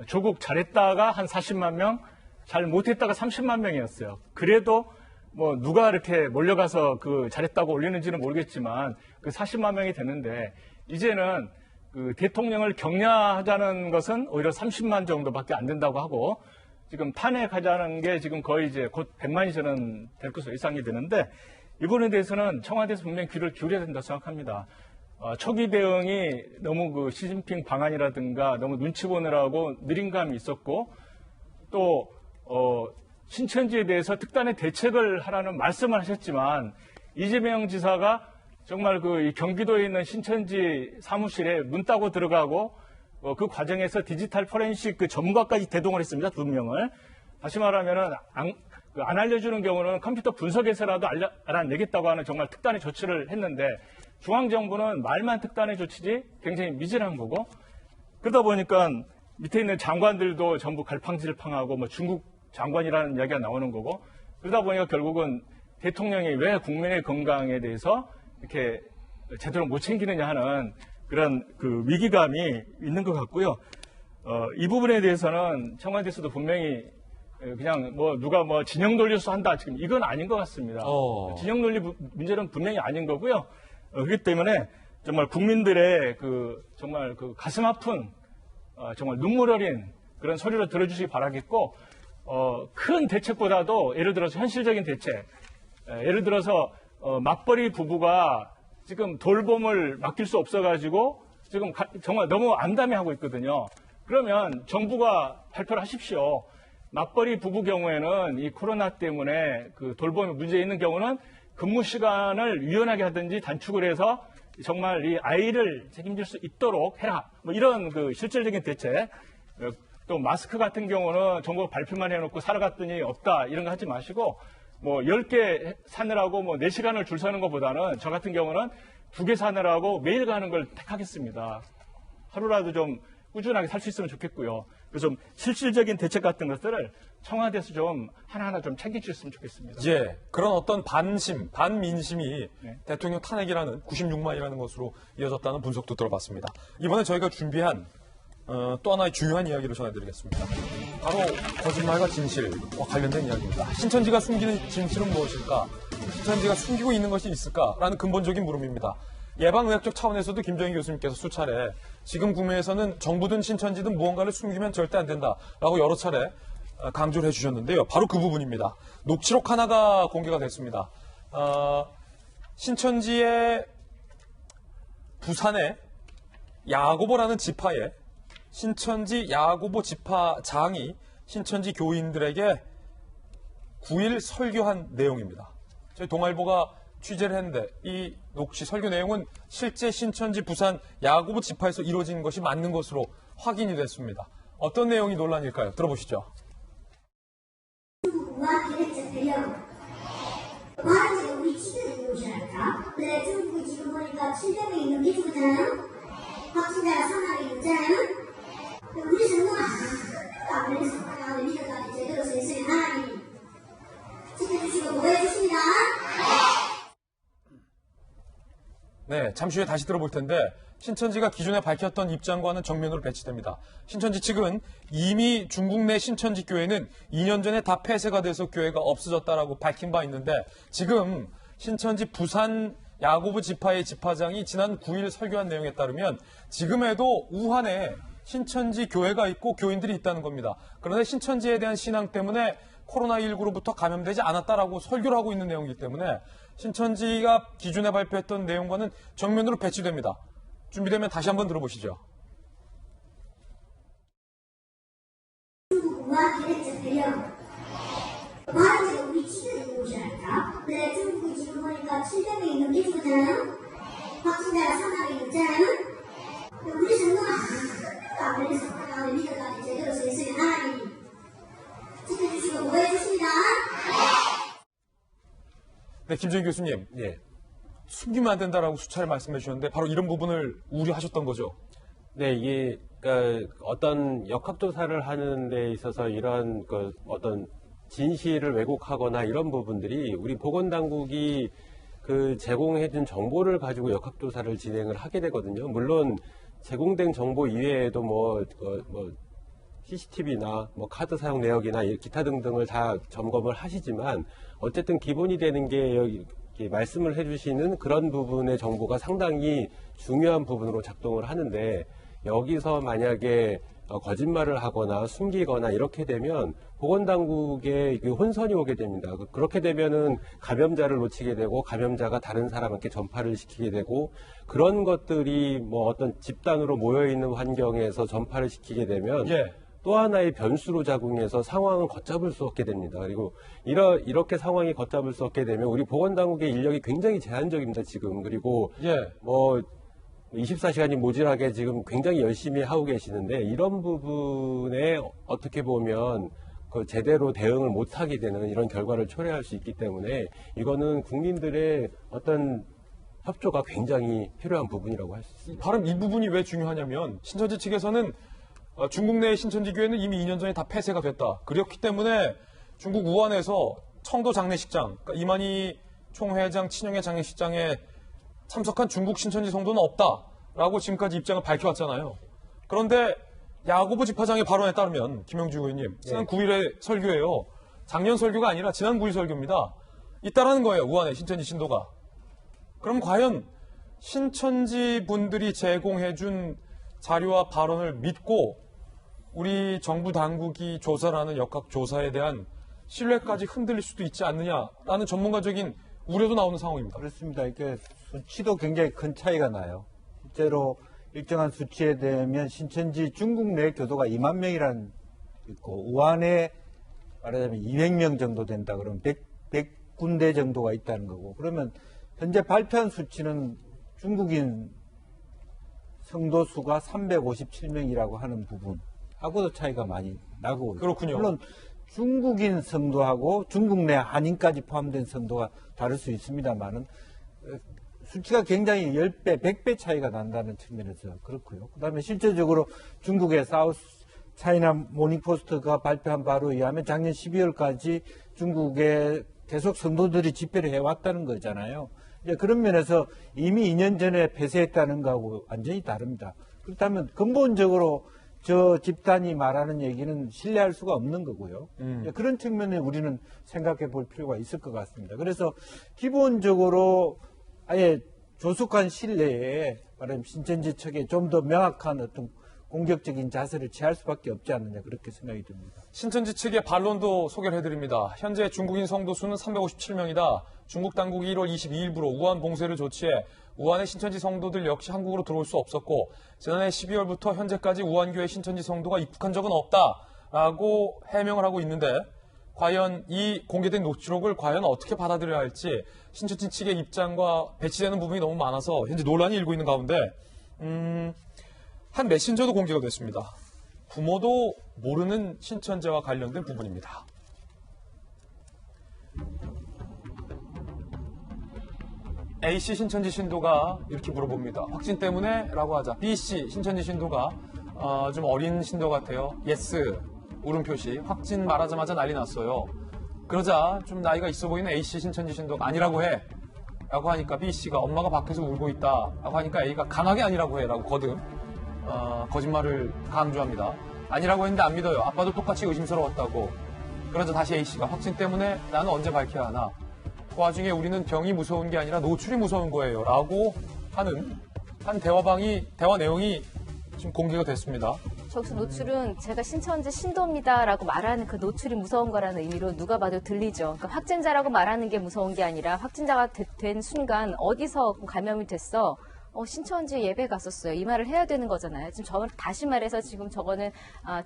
조국 잘했다가 한 40만 명, 잘 못했다가 30만 명이었어요. 그래도 뭐 누가 이렇게 몰려가서 그 잘했다고 올리는지는 모르겠지만 그 40만 명이 됐는데 이제는 그 대통령을 격려하자는 것은 오히려 30만 정도밖에 안 된다고 하고 지금 탄핵하자는 게 지금 거의 이제 곧 100만이 저는 될 것으로 예상이 되는데 이 부분에 대해서는 청와대에서 분명히 귀를 기울여야 된다고 생각합니다. 초기 대응이 너무 그 시진핑 방안이라든가 너무 눈치 보느라고 느린 감이 있었고 또 신천지에 대해서 특단의 대책을 하라는 말씀을 하셨지만 이재명 지사가 정말 이 경기도에 있는 신천지 사무실에 문 따고 들어가고 그 과정에서 디지털 포렌식 그 전문가까지 대동을 했습니다. 2명을. 다시 말하면은 안 알려주는 경우는 컴퓨터 분석에서라도 알아내겠다고 하는 정말 특단의 조치를 했는데 중앙정부는 말만 특단의 조치지 굉장히 미진한 거고 그러다 보니까 밑에 있는 장관들도 전부 갈팡질팡하고 뭐 중국 장관이라는 이야기가 나오는 거고 그러다 보니까 결국은 대통령이 왜 국민의 건강에 대해서 이렇게 제대로 못 챙기느냐 하는 그런 그 위기감이 있는 것 같고요. 이 부분에 대해서는 청와대에서도 분명히 그냥 뭐 누가 뭐 진영 논리로서 한다 지금 이건 아닌 것 같습니다. 진영 논리 문제는 분명히 아닌 거고요. 그렇기 때문에 정말 국민들의 정말 가슴 아픈 정말 눈물 어린 그런 소리를 들어주시기 바라겠고 큰 대책보다도 예를 들어서 현실적인 대책 예를 들어서 맞벌이 부부가 지금 돌봄을 맡길 수 없어가지고 지금 정말 너무 암담해하고 있거든요. 그러면 정부가 발표를 하십시오. 맞벌이 부부 경우에는 이 코로나 때문에 그 돌봄에 문제 있는 경우는 근무 시간을 유연하게 하든지 단축을 해서 정말 이 아이를 책임질 수 있도록 해라. 뭐 이런 그 실질적인 대책. 또 마스크 같은 경우는 정부가 발표만 해놓고 사러 갔더니 없다. 이런 거 하지 마시고 뭐 10개 사느라고 뭐 4시간을 줄 서는 것보다는 저 같은 경우는 2개 사느라고 매일 가는 걸 택하겠습니다. 하루라도 좀 꾸준하게 살 수 있으면 좋겠고요. 그래서 좀 실질적인 대책 같은 것들을 청와대에서 좀 하나하나 좀 챙겨주셨으면 좋겠습니다. 예, 그런 어떤 반민심이 대통령 탄핵이라는 96만이라는 것으로 이어졌다는 분석도 들어봤습니다. 이번에 저희가 준비한 또 하나의 중요한 이야기를 전해드리겠습니다. 바로 거짓말과 진실과 관련된 이야기입니다. 신천지가 숨기는 진실은 무엇일까? 신천지가 숨기고 있는 것이 있을까라는 근본적인 물음입니다. 예방의학적 차원에서도 김정인 교수님께서 수차례 지금 국면에서는 정부든 신천지든 무언가를 숨기면 절대 안 된다라고 여러 차례 강조를 해주셨는데요. 바로 그 부분입니다. 녹취록 하나가 공개가 됐습니다. 신천지의 부산의 야고보라는 지파에 신천지 야고보 지파장이 신천지 교인들에게 9일 설교한 내용입니다. 저희 동아일보가 취재를 했는데 이 녹취 설교 내용은 실제 신천지 부산 야고보 지파에서 이루어진 것이 맞는 것으로 확인이 됐습니다. 어떤 내용이 논란일까요? 들어보시죠. 계획적 대령 말은 지금 우리 지도에 오시랄까? 근데 중국이 지금 보니까 700명이 넘게 죽었잖아요? 확진자가 3만이 넘잖아요? 우리 정도가 안 그래서 믿어까지 제대로 세상에 하나님 지켜주시고 보호해주십니다. 네, 잠시 후에 다시 들어볼 텐데 신천지가 기존에 밝혔던 입장과는 정면으로 배치됩니다. 신천지 측은 이미 중국 내 신천지 교회는 2년 전에 다 폐쇄가 돼서 교회가 없어졌다라고 밝힌 바 있는데 지금 신천지 부산 야고보 지파의 지파장이 지난 9일 설교한 내용에 따르면 지금에도 우한에 신천지 교회가 있고 교인들이 있다는 겁니다. 그런데 신천지에 대한 신앙 때문에 코로나19로부터 감염되지 않았다라고 설교를 하고 있는 내용이기 때문에 신천지가 기존에 발표했던 내용과는 정면으로 배치됩니다. 준비되면 다시 한번 들어보시죠. 중국과 계획적 대령 말은 지금 우리 지도에 오시랄까? 근데 중국이 지금 보니까 700명이 넘게 죽었잖아요? 확진자가 3만이 넘잖아요? 우리 정도가 안 그래서 믿어까지 제대로 세상에 하나님 지켜주시고 보호해주십니다. 네, 김정인 교수님. 예. 숨기면 안 된다라고 수차례 말씀해 주셨는데 바로 이런 부분을 우려하셨던 거죠? 네, 이게 그러니까 어떤 역학조사를 하는 데 있어서 이런 어떤 진실을 왜곡하거나 이런 부분들이 우리 보건당국이 제공해준 정보를 가지고 역학조사를 진행을 하게 되거든요. 물론 제공된 정보 이외에도 CCTV나 카드 사용 내역이나 기타 등등을 다 점검을 하시지만 어쨌든 기본이 되는 게 이렇게 말씀을 해주시는 그런 부분의 정보가 상당히 중요한 부분으로 작동을 하는데 여기서 만약에 거짓말을 하거나 숨기거나 이렇게 되면 보건당국에 혼선이 오게 됩니다. 그렇게 되면은 감염자를 놓치게 되고 감염자가 다른 사람한테 전파를 시키게 되고 그런 것들이 뭐 어떤 집단으로 모여있는 환경에서 전파를 시키게 되면 또 하나의 변수로 작용해서 상황을 걷잡을 수 없게 됩니다. 그리고 이렇게 상황이 걷잡을 수 없게 되면 우리 보건당국의 인력이 굉장히 제한적입니다, 지금. 그리고 뭐 24시간이 모질하게 지금 굉장히 열심히 하고 계시는데 이런 부분에 어떻게 보면 그 제대로 대응을 못하게 되는 이런 결과를 초래할 수 있기 때문에 이거는 국민들의 어떤 협조가 굉장히 필요한 부분이라고 할 수 있습니다. 바로 이 부분이 왜 중요하냐면 신천지 측에서는 중국 내 신천지 교회는 이미 2년 전에 다 폐쇄가 됐다. 그렇기 때문에 중국 우한에서 청도 장례식장, 그러니까 이만희 총회장 친형의 장례식장에 참석한 중국 신천지 성도는 없다라고 지금까지 입장을 밝혀왔잖아요. 그런데 야고보 집화장의 발언에 따르면 김영주 의원님 지난 9일의 설교예요. 작년 설교가 아니라 지난 9일 설교입니다. 있다라는 거예요. 우한의 신천지 신도가. 그럼 과연 신천지 분들이 제공해준 자료와 발언을 믿고 우리 정부 당국이 조사를 하는 역학조사에 대한 신뢰까지 흔들릴 수도 있지 않느냐라는 전문가적인 우려도 나오는 상황입니다. 그렇습니다. 이게 수치도 굉장히 큰 차이가 나요. 실제로 일정한 수치에 되면 신천지 중국 내 교도가 2만 명이라는 있고 우한에 말하자면 200명 정도 된다 그러면 100군데 정도가 있다는 거고 그러면 현재 발표한 수치는 중국인 성도 수가 357명이라고 하는 부분하고도 차이가 많이 나고 그렇군요. 물론 중국인 성도하고 중국 내 한인까지 포함된 성도가 다를 수 있습니다만은 수치가 굉장히 10배, 100배 차이가 난다는 측면에서 그렇고요. 그다음에 실제적으로 중국의 사우스 차이나 모닝포스트가 발표한 바로 의하면 작년 12월까지 중국에 계속 성도들이 집회를 해왔다는 거잖아요. 이제 그런 면에서 이미 2년 전에 폐쇄했다는 거하고 완전히 다릅니다. 그렇다면 근본적으로 저 집단이 말하는 얘기는 신뢰할 수가 없는 거고요. 그런 측면에 우리는 생각해 볼 필요가 있을 것 같습니다. 그래서 기본적으로 아예 조속한 신뢰에 말하면 신천지 측에 좀 더 명확한 어떤 공격적인 자세를 취할 수밖에 없지 않느냐 그렇게 생각이 듭니다. 신천지 측의 반론도 소개를 해드립니다. 현재 중국인 성도 수는 357명이다. 중국 당국이 1월 22일부로 우한 봉쇄를 조치해 우한의 신천지 성도들 역시 한국으로 들어올 수 없었고 지난해 12월부터 현재까지 우한교회 신천지 성도가 입국한 적은 없다라고 해명을 하고 있는데 과연 이 공개된 녹취록을 과연 어떻게 받아들여야 할지 신천지 측의 입장과 배치되는 부분이 너무 많아서 현재 논란이 일고 있는 가운데 한 메신저도 공개가 됐습니다. 부모도 모르는 신천지와 관련된 부분입니다. A씨 신천지 신도가 이렇게 물어봅니다. 확진 때문에? 라고 하자. B씨 신천지 신도가 좀 어린 신도 같아요. 예스 울음 표시. 확진 말하자마자 난리 났어요. 그러자 좀 나이가 있어 보이는 A씨 신천지 신도가 아니라고 해. 라고 하니까 B씨가 엄마가 밖에서 울고 있다. 라고 하니까 A가 강하게 아니라고 해. 라고 거듭 거짓말을 강조합니다. 아니라고 했는데 안 믿어요. 아빠도 똑같이 의심스러웠다고. 그러자 다시 A씨가 확진 때문에 나는 언제 밝혀야 하나. 그 와중에 우리는 병이 무서운 게 아니라 노출이 무서운 거예요. 라고 하는 한 대화 내용이 지금 공개가 됐습니다. 저기서 노출은 제가 신천지 신도입니다라고 말하는 그 노출이 무서운 거라는 의미로 누가 봐도 들리죠. 그러니까 확진자라고 말하는 게 무서운 게 아니라 확진자가 된 순간 어디서 감염이 됐어. 신천지 예배 갔었어요. 이 말을 해야 되는 거잖아요. 지금 저는 다시 말해서 지금 저거는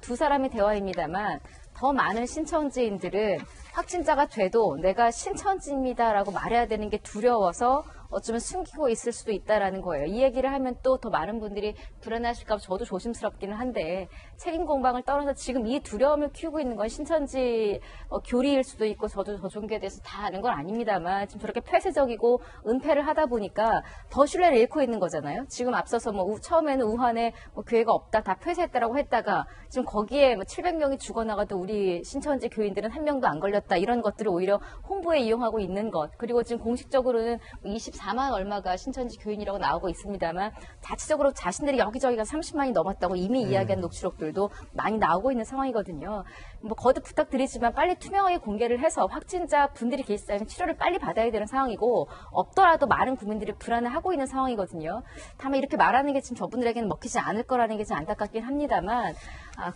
두 사람의 대화입니다만 더 많은 신천지인들은 확진자가 돼도 내가 신천지입니다라고 말해야 되는 게 두려워서 어쩌면 숨기고 있을 수도 있다라는 거예요. 이 얘기를 하면 또 더 많은 분들이 불안하실까 봐 저도 조심스럽기는 한데 책임 공방을 떠나서 지금 이 두려움을 키우고 있는 건 신천지 교리일 수도 있고 저도 저 종교에 대해서 다 아는 건 아닙니다만 지금 저렇게 폐쇄적이고 은폐를 하다 보니까 더 신뢰를 잃고 있는 거잖아요. 지금 앞서서 처음에는 우한에 교회가 없다 다 폐쇄했다라고 했다가 지금 거기에 700명이 죽어나가도 우리 신천지 교인들은 한 명도 안 걸렸다 이런 것들을 오히려 홍보에 이용하고 있는 것 그리고 지금 공식적으로는 24 4만 얼마가 신천지 교인이라고 나오고 있습니다만 자체적으로 자신들이 여기저기가 30만이 넘었다고 이미 이야기한 녹취록들도 많이 나오고 있는 상황이거든요. 뭐 거듭 부탁드리지만 빨리 투명하게 공개를 해서 확진자 분들이 계시다면 치료를 빨리 받아야 되는 상황이고 없더라도 많은 국민들이 불안해하고 있는 상황이거든요. 다만 이렇게 말하는 게 지금 저분들에게는 먹히지 않을 거라는 게 좀 안타깝긴 합니다만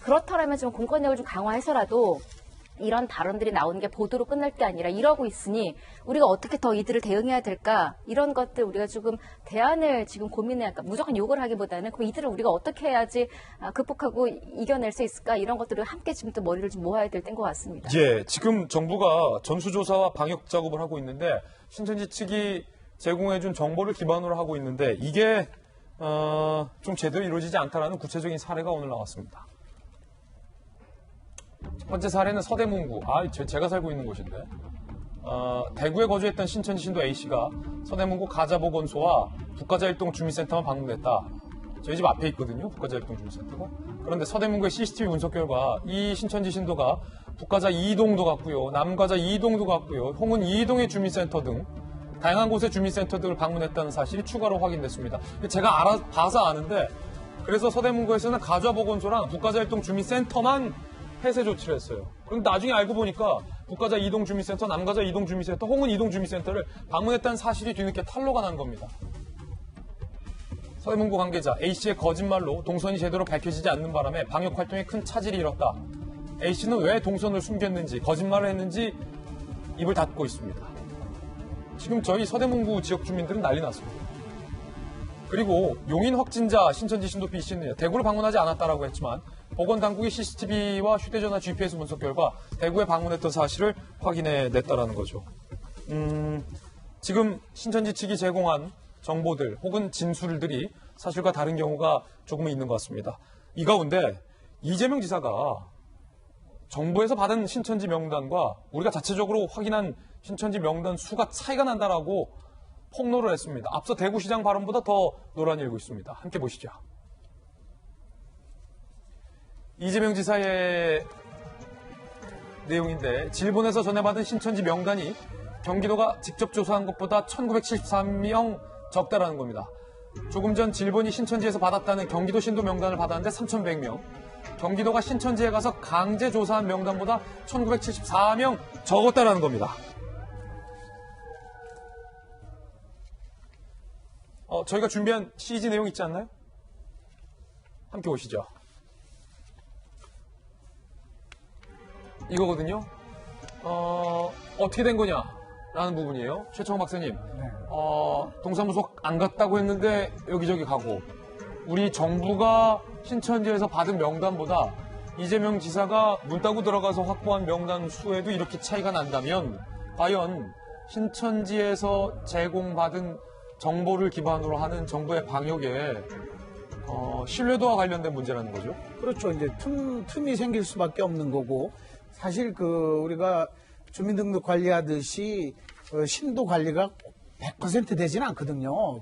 그렇더라면 좀 공권력을 좀 강화해서라도 이런 발언들이 나오는 게 보도로 끝날 게 아니라 이러고 있으니 우리가 어떻게 더 이들을 대응해야 될까 이런 것들 우리가 조금 대안을 지금 고민해야 할까 무조건 욕을 하기보다는 그럼 이들을 우리가 어떻게 해야지 극복하고 이겨낼 수 있을까 이런 것들을 함께 지금 또 머리를 좀 모아야 될 때인 것 같습니다. 예, 지금 정부가 전수조사와 방역 작업을 하고 있는데 신천지 측이 제공해준 정보를 기반으로 하고 있는데 이게 좀 제대로 이루어지지 않다라는 구체적인 사례가 오늘 나왔습니다. 첫 번째 사례는 서대문구. 제가 살고 있는 곳인데. 대구에 거주했던 신천지 신도 A씨가 서대문구 가자보건소와 북가자일동 주민센터만 방문했다. 저희 집 앞에 있거든요. 북가자일동 주민센터가. 그런데 서대문구의 CCTV 분석 결과 이 신천지 신도가 북가자 2동도 갔고요. 남가자 2동도 갔고요. 홍은 2동의 주민센터 등 다양한 곳의 주민센터 등을 방문했다는 사실이 추가로 확인됐습니다. 제가 봐서 아는데 그래서 서대문구에서는 가자보건소랑 북가자일동 주민센터만 폐쇄 조치를 했어요. 그런데 나중에 알고 보니까 북가자 2동 주민센터, 남가자 2동 주민센터, 홍은 2동 주민센터를 방문했다는 사실이 뒤늦게 탄로가 난 겁니다. 서대문구 관계자 A씨의 거짓말로 동선이 제대로 밝혀지지 않는 바람에 방역 활동에 큰 차질이 일었다. A씨는 왜 동선을 숨겼는지, 거짓말을 했는지 입을 닫고 있습니다. 지금 저희 서대문구 지역 주민들은 난리 났습니다. 그리고 용인 확진자 신천지 신도 B씨는 대구를 방문하지 않았다라고 했지만 보건당국의 CCTV와 휴대전화 GPS 분석 결과 대구에 방문했던 사실을 확인해냈다라는 거죠. 지금 신천지 측이 제공한 정보들 혹은 진술들이 사실과 다른 경우가 조금은 있는 것 같습니다. 이 가운데 이재명 지사가 정부에서 받은 신천지 명단과 우리가 자체적으로 확인한 신천지 명단 수가 차이가 난다라고 폭로를 했습니다. 앞서 대구시장 발언보다 더 논란이 일고 있습니다. 함께 보시죠. 이재명 지사의 내용인데 질본에서 전해받은 신천지 명단이 경기도가 직접 조사한 것보다 1973명 적다라는 겁니다. 조금 전 질본이 신천지에서 받았다는 경기도 신도 명단을 받았는데 3,100명. 경기도가 신천지에 가서 강제 조사한 명단보다 1974명 적었다라는 겁니다. 저희가 준비한 CG 내용 있지 않나요? 함께 보시죠. 이거거든요. 어떻게 된 거냐라는 부분이에요. 최청원 박사님. 동사무소 안 갔다고 했는데 여기저기 가고 우리 정부가 신천지에서 받은 명단보다 이재명 지사가 문 따고 들어가서 확보한 명단 수에도 이렇게 차이가 난다면 과연 신천지에서 제공받은 정보를 기반으로 하는 정부의 방역에 신뢰도와 관련된 문제라는 거죠. 그렇죠. 이제 틈이 생길 수밖에 없는 거고 사실 우리가 주민등록 관리하듯이 신도 관리가 100% 되지는 않거든요.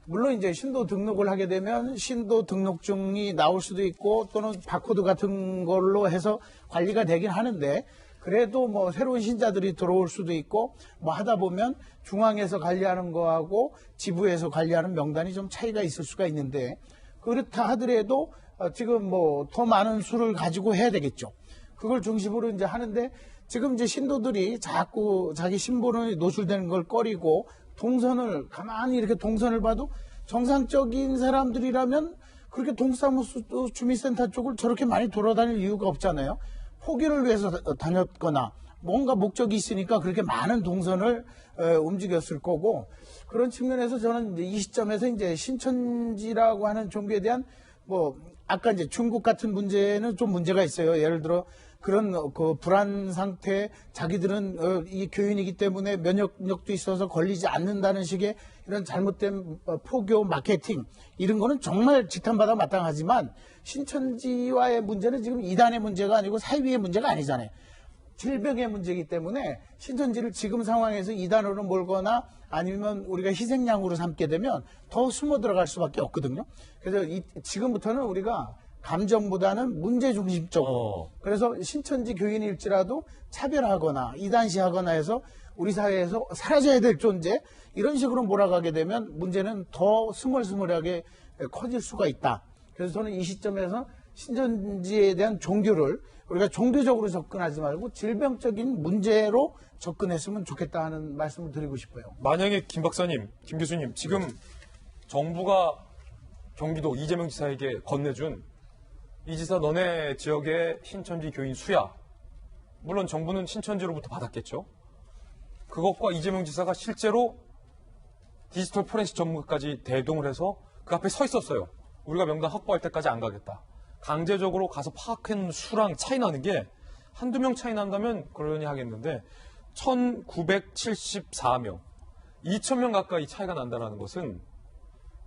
물론 이제 신도 등록을 하게 되면 신도 등록증이 나올 수도 있고 또는 바코드 같은 걸로 해서 관리가 되긴 하는데 그래도 뭐 새로운 신자들이 들어올 수도 있고 뭐 하다 보면 중앙에서 관리하는 거하고 지부에서 관리하는 명단이 좀 차이가 있을 수가 있는데 그렇다 하더라도 지금 뭐 더 많은 수를 가지고 해야 되겠죠. 그걸 중심으로 이제 하는데 지금 이제 신도들이 자꾸 자기 신분이 노출되는 걸 꺼리고 동선을 가만히 이렇게 동선을 봐도 정상적인 사람들이라면 그렇게 동사무소 주민센터 쪽을 저렇게 많이 돌아다닐 이유가 없잖아요. 포기를 위해서 다녔거나 뭔가 목적이 있으니까 그렇게 많은 동선을 움직였을 거고 그런 측면에서 저는 이제 이 시점에서 이제 신천지라고 하는 종교에 대한 뭐 아까 이제 중국 같은 문제는 좀 문제가 있어요. 예를 들어 그런 불안 상태, 자기들은 이 교인이기 때문에 면역력도 있어서 걸리지 않는다는 식의 이런 잘못된 포교 마케팅 이런 거는 정말 지탄받아 마땅하지만 신천지와의 문제는 지금 이단의 문제가 아니고 사이비의 문제가 아니잖아요. 질병의 문제이기 때문에 신천지를 지금 상황에서 이단으로 몰거나 아니면 우리가 희생양으로 삼게 되면 더 숨어 들어갈 수밖에 없거든요. 그래서 지금부터는 우리가 감정보다는 문제 중심적으로 그래서 신천지 교인일지라도 차별하거나 이단시하거나 해서 우리 사회에서 사라져야 될 존재 이런 식으로 몰아가게 되면 문제는 더 스멀스멀하게 커질 수가 있다. 그래서 저는 이 시점에서 신천지에 대한 종교를 우리가 종교적으로 접근하지 말고 질병적인 문제로 접근했으면 좋겠다 하는 말씀을 드리고 싶어요. 만약에 김 박사님, 김 교수님, 지금 정부가 경기도 이재명 지사에게 건네준 이 지사 너네 지역의 신천지 교인 수야, 물론 정부는 신천지로부터 받았겠죠. 그것과 이재명 지사가 실제로 디지털 포렌식 전문가까지 대동을 해서 그 앞에 서 있었어요. 우리가 명단 확보할 때까지 안 가겠다. 강제적으로 가서 파악한 수랑 차이 나는 게 한두 명 차이 난다면 그러니 하겠는데 1974명, 2000명 가까이 차이가 난다는 것은,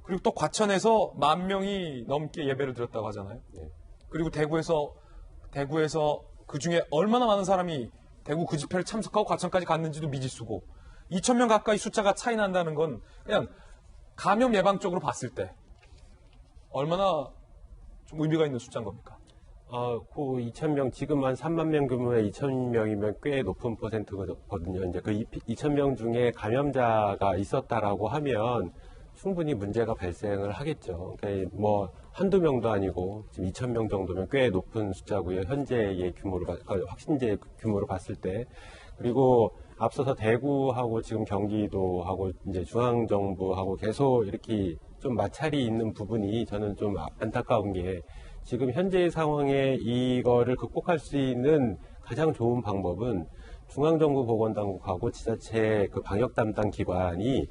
그리고 또 과천에서 10,000명이 넘게 예배를 드렸다고 하잖아요. 그리고 대구에서 그 중에 얼마나 많은 사람이 대구 그 집회를 참석하고 과천까지 갔는지도 미지수고 2,000명 가까이 숫자가 차이 난다는 건 그냥 감염 예방적으로 봤을 때 얼마나 좀 의미가 있는 숫자인 겁니까? 그 2,000명, 지금 한 3만 명 규모의 2,000명이면 꽤 높은 퍼센트거든요. 이제 그 2,000명 중에 감염자가 있었다라고 하면 충분히 문제가 발생을 하겠죠. 그러니까 뭐 한두 명도 아니고 지금 2,000명 정도면 꽤 높은 숫자고요. 현재의 규모를, 확진자 규모를 봤을 때. 그리고 앞서서 대구하고 지금 경기도하고 이제 중앙정부하고 계속 이렇게 좀 마찰이 있는 부분이 저는 좀 안타까운 게, 지금 현재의 상황에 이거를 극복할 수 있는 가장 좋은 방법은 중앙정부 보건당국하고 지자체 그 방역 담당 기관이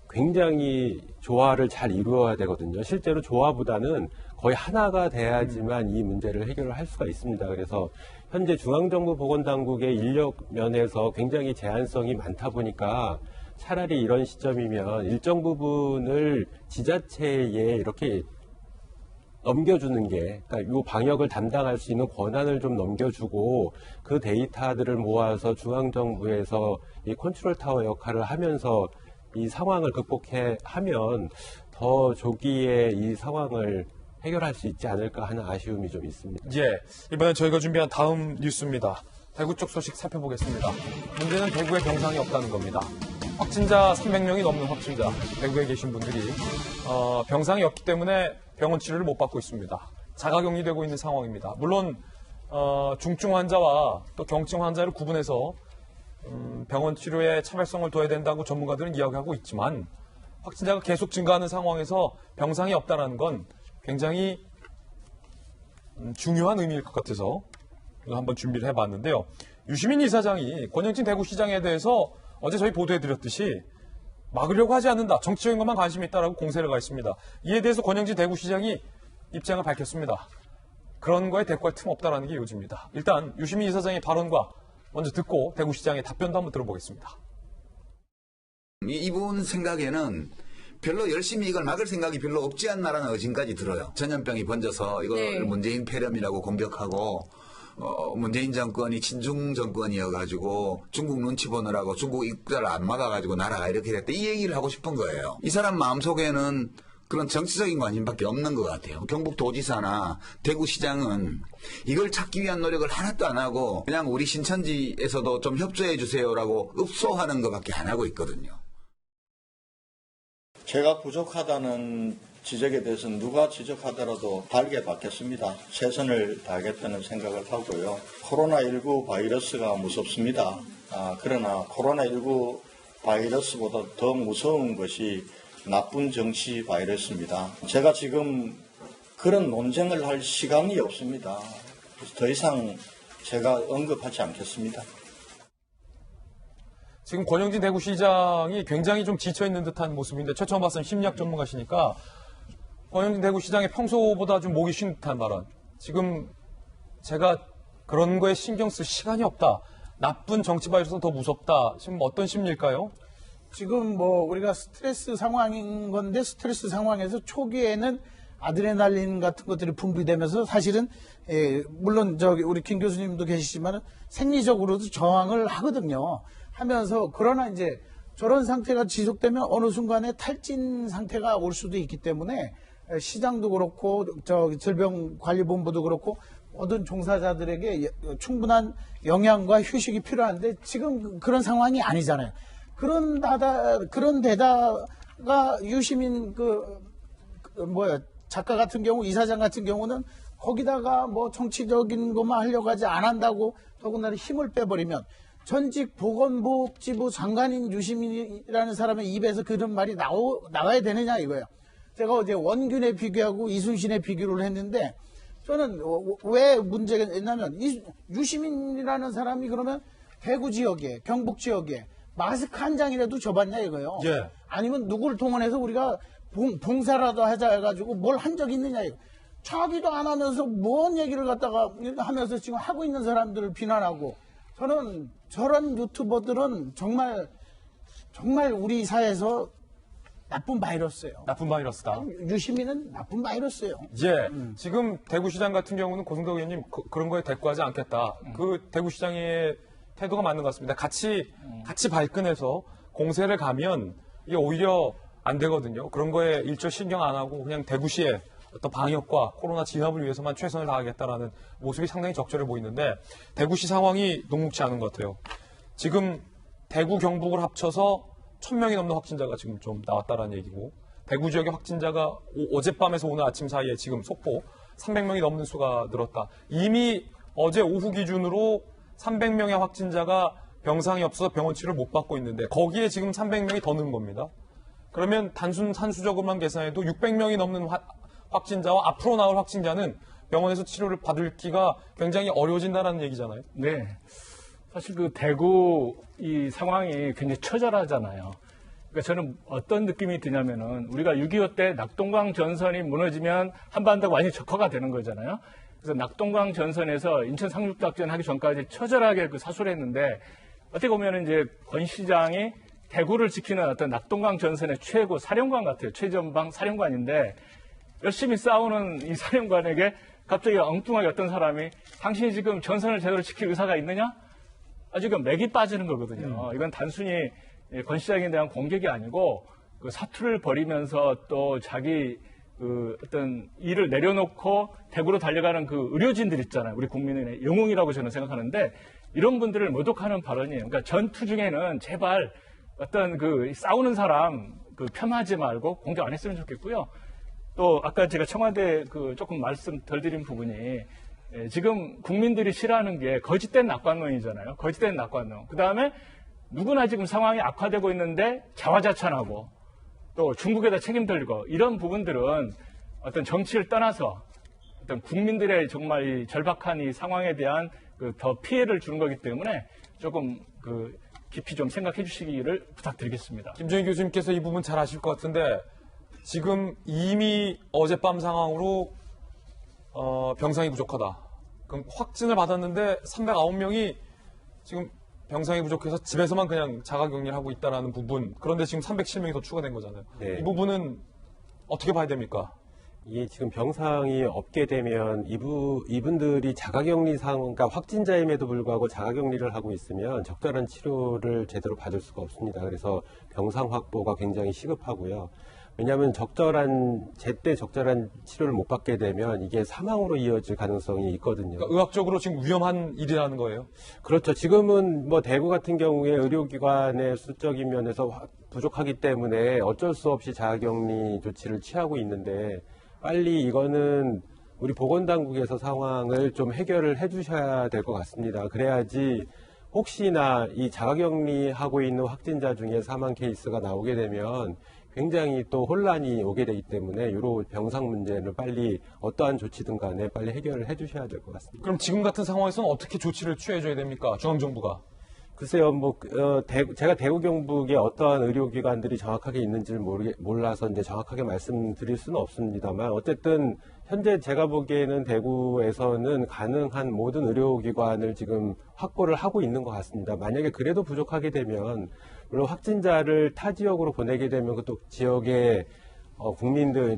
굉장히 조화를 잘 이루어야 되거든요. 실제로 조화보다는 거의 하나가 돼야지만 이 문제를 해결을 할 수가 있습니다. 그래서 현재 중앙정부 보건당국의 인력 면에서 굉장히 제한성이 많다 보니까 차라리 이런 시점이면 일정 부분을 지자체에 이렇게 넘겨주는 게, 그러니까 이 방역을 담당할 수 있는 권한을 좀 넘겨주고 그 데이터들을 모아서 중앙정부에서 이 컨트롤 타워 역할을 하면서 이 상황을 극복해 하면 더 조기에 이 상황을 해결할 수 있지 않을까 하는 아쉬움이 좀 있습니다. 예, 이번엔 저희가 준비한 다음 뉴스입니다. 대구 쪽 소식 살펴보겠습니다. 문제는 대구에 병상이 없다는 겁니다. 확진자 300명이 넘는 확진자, 대구에 계신 분들이 병상이 없기 때문에 병원 치료를 못 받고 있습니다. 자가격리되고 있는 상황입니다. 물론 중증 환자와 또 경증 환자를 구분해서 병원 치료에 차별성을 둬야 된다고 전문가들은 이야기하고 있지만, 확진자가 계속 증가하는 상황에서 병상이 없다는 건 굉장히 중요한 의미일 것 같아서 한번 준비를 해봤는데요. 유시민 이사장이 권영진 대구시장에 대해서 어제 저희 보도해드렸듯이 막으려고 하지 않는다, 정치적인 것만 관심이 있다라고 공세를 가했습니다. 이에 대해서 권영진 대구시장이 입장을 밝혔습니다. 그런 거에 대꾸할 틈 없다라는 게 요지입니다. 일단 유시민 이사장의 발언과 먼저 듣고 대구시장의 답변도 한번 들어보겠습니다. 이분 생각에는 별로 열심히 이걸 막을 생각이 별로 없지 않나라는 의심까지 들어요. 전염병이 번져서 이걸 문재인 폐렴이라고 공격하고 문재인 정권이 친중 정권이어가지고 중국 눈치 보느라고 중국 입국자를 안 막아가지고 나라가 이렇게 됐다, 이 얘기를 하고 싶은 거예요. 이 사람 마음속에는 그런 정치적인 관심밖에 없는 것 같아요. 경북도지사나 대구시장은 이걸 찾기 위한 노력을 하나도 안 하고 그냥 우리 신천지에서도 좀 협조해 주세요라고 읍소하는 것밖에 안 하고 있거든요. 제가 부족하다는 지적에 대해서는 누가 지적하더라도 달게 받겠습니다. 최선을 다하겠다는 생각을 하고요. 코로나19 바이러스가 무섭습니다. 그러나 코로나19 바이러스보다 더 무서운 것이 나쁜 정치 바이러스입니다. 제가 지금 그런 논쟁을 할 시간이 없습니다. 그래서 더 이상 제가 언급하지 않겠습니다. 지금 권영진 대구시장이 굉장히 좀 지쳐있는 듯한 모습인데, 최초원 박사님 심리학 전문가시니까 권영진 대구시장이 평소보다 좀 목이 쉰 듯한 발언. 지금 제가 그런 거에 신경 쓸 시간이 없다, 나쁜 정치 바이러스가 더 무섭다, 지금 어떤 심리일까요? 지금 뭐 우리가 스트레스 상황인 건데, 스트레스 상황에서 초기에는 아드레날린 같은 것들이 분비되면서 사실은 물론 저기 우리 김 교수님도 계시지만 생리적으로도 저항을 하거든요. 하면서, 그러나 이제 저런 상태가 지속되면 어느 순간에 탈진 상태가 올 수도 있기 때문에 시장도 그렇고 저 질병관리본부도 그렇고 모든 종사자들에게 충분한 영양과 휴식이 필요한데 지금 그런 상황이 아니잖아요. 그런 데다가 유시민 작가 같은 경우, 이사장 같은 경우는 거기다가 뭐 정치적인 것만 하려고 하지 안 한다고 더군다나 힘을 빼버리면 전직 보건복지부 장관인 유시민이라는 사람의 입에서 그런 말이 나와야 되느냐 이거예요. 제가 어제 원균에 비교하고 이순신에 비교를 했는데 저는 왜 문제가 있냐면 유시민이라는 사람이 그러면 대구 지역에, 경북 지역에 마스크 한 장이라도 줘봤냐 이거예요. 예. 아니면 누구를 동원해서 우리가 봉사라도 하자 해가지고 뭘 한 적이 있느냐 이거. 자기도 안 하면서 뭔 얘기를 갖다가 하면서 지금 하고 있는 사람들을 비난하고 저는 저런 유튜버들은 정말 우리 사회에서 나쁜 바이러스예요. 나쁜 바이러스다. 유시민은 나쁜 바이러스예요. 예. 지금 대구시장 같은 경우는 고승덕 의원님 그런 거에 대꾸하지 않겠다. 그 대구시장의 태도가 맞는 것 같습니다. 같이 발끈해서 공세를 가면 이게 오히려 안 되거든요. 그런 거에 일절 신경 안 하고 그냥 대구시의 어떤 방역과 코로나 진압을 위해서만 최선을 다하겠다라는 모습이 상당히 적절해 보이는데 대구시 상황이 녹록지 않은 것 같아요. 지금 대구, 경북을 합쳐서 1,000명이 넘는 확진자가 지금 좀 나왔다라는 얘기고 대구 지역의 확진자가 어젯밤에서 오늘 아침 사이에 지금 속보 300명이 넘는 수가 늘었다. 이미 어제 오후 기준으로 300명의 확진자가 병상이 없어서 병원 치료를 못 받고 있는데 거기에 지금 300명이 더 는 겁니다. 그러면 단순 산수적으로만 계산해도 600명이 넘는 확진자와 앞으로 나올 확진자는 병원에서 치료를 받을 기가 굉장히 어려워진다는 얘기잖아요. 네. 사실 그 대구 이 상황이 굉장히 처절하잖아요. 그러니까 저는 어떤 느낌이 드냐면은 우리가 6.25 때 낙동강 전선이 무너지면 한반도가 완전히 적화가 되는 거잖아요. 그래서 낙동강 전선에서 인천 상륙작전 하기 전까지 처절하게 그 사수를 했는데 어떻게 보면 이제 권 시장이 대구를 지키는 어떤 낙동강 전선의 최고 사령관 같아요. 최전방 사령관인데 열심히 싸우는 이 사령관에게 갑자기 엉뚱하게 어떤 사람이 당신이 지금 전선을 제대로 지킬 의사가 있느냐? 지금 맥이 빠지는 거거든요. 이건 단순히 권 시장에 대한 공격이 아니고 그 사투를 벌이면서 또 자기 그 어떤 일을 내려놓고 대구로 달려가는 그 의료진들 있잖아요. 우리 국민의 영웅이라고 저는 생각하는데 이런 분들을 모독하는 발언이에요. 그러니까 전투 중에는 제발 어떤 그 싸우는 사람 그 폄하하지 말고 공격 안 했으면 좋겠고요. 또 아까 제가 청와대 그 조금 말씀 덜 드린 부분이 지금 국민들이 싫어하는 게 거짓된 낙관론이잖아요. 거짓된 낙관론. 그 다음에 누구나 지금 상황이 악화되고 있는데 자화자찬하고 또 중국에다 책임 돌리고 이런 부분들은 어떤 정치를 떠나서 어떤 국민들의 정말 이 절박한 이 상황에 대한 그 더 피해를 주는 거기 때문에 조금 그 깊이 좀 생각해 주시기를 부탁드리겠습니다. 김정인 교수님께서 이 부분 잘 아실 것 같은데 지금 이미 어젯밤 상황으로 병상이 부족하다. 그럼 확진을 받았는데 309명이 지금 병상이 부족해서 집에서만 그냥 자가격리를 하고 있다는 부분. 그런데 지금 307명이 더 추가된 거잖아요. 네. 이 부분은 어떻게 봐야 됩니까? 이게 지금 병상이 없게 되면 이분들이 자가격리 그러니까 확진자임에도 불구하고 자가격리를 하고 있으면 적절한 치료를 제대로 받을 수가 없습니다. 그래서 병상 확보가 굉장히 시급하고요. 왜냐하면 제때 적절한 치료를 못 받게 되면 이게 사망으로 이어질 가능성이 있거든요. 그러니까 의학적으로 지금 위험한 일이라는 거예요? 그렇죠. 지금은 뭐 대구 같은 경우에 의료기관의 수적인 면에서 부족하기 때문에 어쩔 수 없이 자가격리 조치를 취하고 있는데 빨리 이거는 우리 보건당국에서 상황을 좀 해결을 해주셔야 될 것 같습니다. 그래야지 혹시나 이 자가격리하고 있는 확진자 중에 사망 케이스가 나오게 되면 굉장히 또 혼란이 오게 되기 때문에 이런 병상 문제를 빨리 어떠한 조치든 간에 빨리 해결을 해주셔야 될 것 같습니다. 그럼 지금 같은 상황에서는 어떻게 조치를 취해줘야 됩니까? 중앙정부가. 글쎄요, 제가 대구 경북에 어떠한 의료기관들이 정확하게 있는지를 몰라서 이제 정확하게 말씀드릴 수는 없습니다만 어쨌든 현재 제가 보기에는 대구에서는 가능한 모든 의료기관을 지금 확보를 하고 있는 것 같습니다. 만약에 그래도 부족하게 되면 물론 확진자를 타 지역으로 보내게 되면 그 또 지역의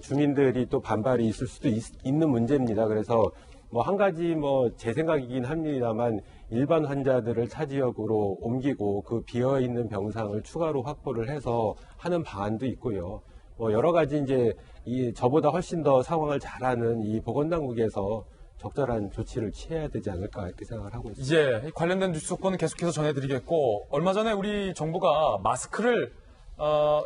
주민들이 또 반발이 있을 수도 있는 문제입니다. 그래서 한 가지 제 생각이긴 합니다만 일반 환자들을 타 지역으로 옮기고 그 비어 있는 병상을 추가로 확보를 해서 하는 방안도 있고요. 여러 가지 이제 저보다 훨씬 더 상황을 잘 아는 이 보건당국에서 적절한 조치를 취해야 되지 않을까 이렇게 생각을 하고 있습니다. 이제 관련된 뉴스 속보는 계속해서 전해드리겠고, 얼마 전에 우리 정부가 마스크를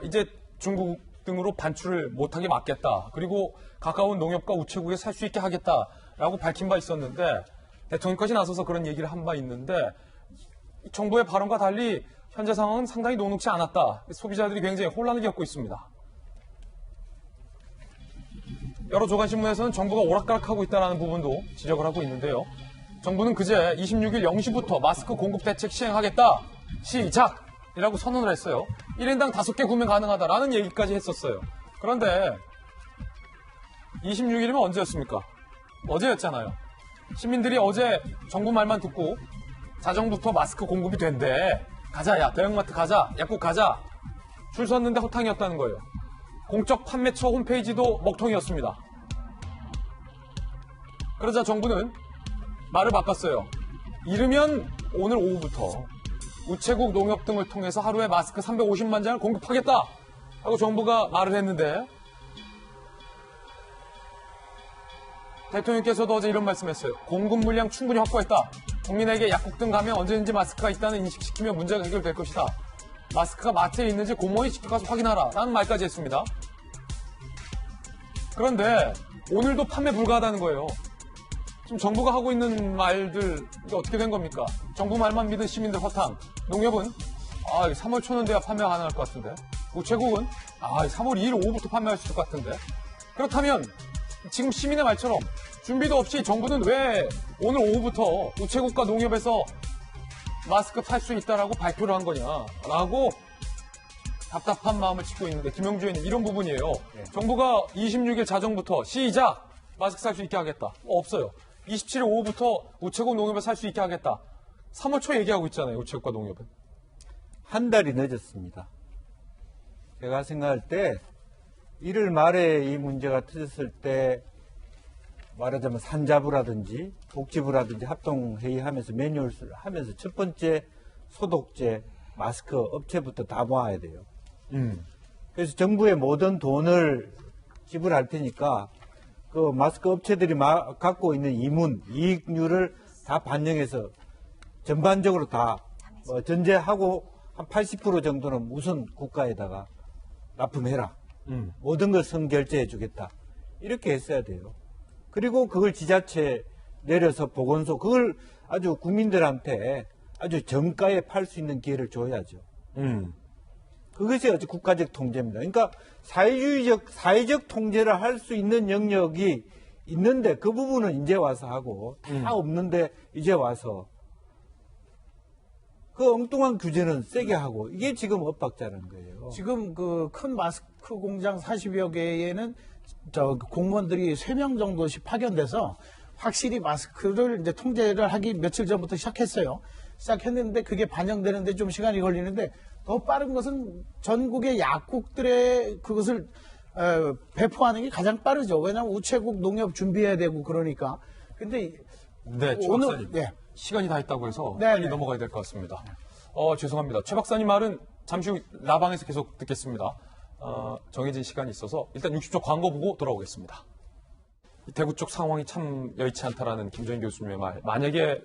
이제 중국 등으로 반출을 못하게 막겠다. 그리고 가까운 농협과 우체국에 살 수 있게 하겠다라고 밝힌 바 있었는데, 대통령까지 나서서 그런 얘기를 한 바 있는데, 정부의 발언과 달리 현재 상황은 상당히 녹록지 않았다. 소비자들이 굉장히 혼란을 겪고 있습니다. 여러 조간신문에서는 정부가 오락가락하고 있다는 부분도 지적을 하고 있는데요. 정부는 그제 26일 0시부터 마스크 공급 대책 시행하겠다. 시작이라고 선언을 했어요. 1인당 5개 구매 가능하다라는 얘기까지 했었어요. 그런데 26일이면 언제였습니까? 어제였잖아요. 시민들이 어제 정부 말만 듣고 자정부터 마스크 공급이 된대. 가자, 야, 대형마트 가자, 약국 가자. 줄 섰는데 허탕이었다는 거예요. 공적 판매처 홈페이지도 먹통이었습니다. 그러자 정부는 말을 바꿨어요. 이르면 오늘 오후부터 우체국, 농협 등을 통해서 하루에 마스크 350만 장을 공급하겠다 하고 정부가 말을 했는데, 대통령께서도 어제 이런 말씀했어요. 공급 물량 충분히 확보했다. 국민에게 약국 등 가면 언제든지 마스크가 있다는 인식시키면 문제가 해결될 것이다. 마스크가 마트에 있는지 공무원이 직접 가서 확인하라 라는 말까지 했습니다. 그런데 오늘도 판매 불가하다는 거예요. 지금 정부가 하고 있는 말들 이게 어떻게 된 겁니까? 정부 말만 믿은 시민들 허탕. 농협은 3월 초는 돼야 판매 가능할 것 같은데, 우체국은 3월 2일 오후부터 판매할 수 있을 것 같은데, 그렇다면 지금 시민의 말처럼 준비도 없이 정부는 왜 오늘 오후부터 우체국과 농협에서 마스크 팔 수 있다라고 발표를 한 거냐라고 답답한 마음을 싣고 있는데, 김영주 의원님 이런 부분이에요. 정부가 26일 자정부터 시작! 마스크 살 수 있게 하겠다. 없어요. 27일 오후부터 우체국 농협에 살 수 있게 하겠다. 3월 초 얘기하고 있잖아요. 우체국과 농협은. 한 달이 늦었습니다. 제가 생각할 때 1월 말에 이 문제가 터졌을 때 말하자면 산자부라든지 복지부라든지 합동회의하면서 매뉴얼을 하면서 첫 번째 소독제, 마스크 업체부터 다 모아야 돼요. 그래서 정부의 모든 돈을 지불할 테니까 그 마스크 업체들이 갖고 있는 이익률을 다 반영해서 전반적으로 다 전제하고 한 80% 정도는 우선 국가에다가 납품해라. 모든 걸 선결제해 주겠다. 이렇게 했어야 돼요. 그리고 그걸 지자체 내려서 보건소, 그걸 아주 국민들한테 아주 정가에 팔 수 있는 기회를 줘야죠. 그것이 아주 국가적 통제입니다. 그러니까 사회적 통제를 할 수 있는 영역이 있는데 그 부분은 이제 와서 하고, 다 없는데 이제 와서 그 엉뚱한 규제는 세게 하고, 이게 지금 엇박자는 거예요. 지금 그 큰 마스크 공장 40여 개에는 공무원들이 3명 정도씩 파견돼서 확실히 마스크를 이제 통제를 하기 며칠 전부터 시작했어요. 시작했는데 그게 반영되는데 좀 시간이 걸리는데, 더 빠른 것은 전국의 약국들의 그것을 배포하는 게 가장 빠르죠. 왜냐하면 우체국, 농협 준비해야 되고 그러니까. 근데 네, 최 박사님. 시간이 다 했다고 해서 빨리 넘어가야 될 것 같습니다. 죄송합니다. 최 박사님 말은 잠시 후 라방에서 계속 듣겠습니다. 정해진 시간이 있어서 일단 60초 광고 보고 돌아오겠습니다. 대구 쪽 상황이 참 여의치 않다라는 김정인 교수님의 말. 만약에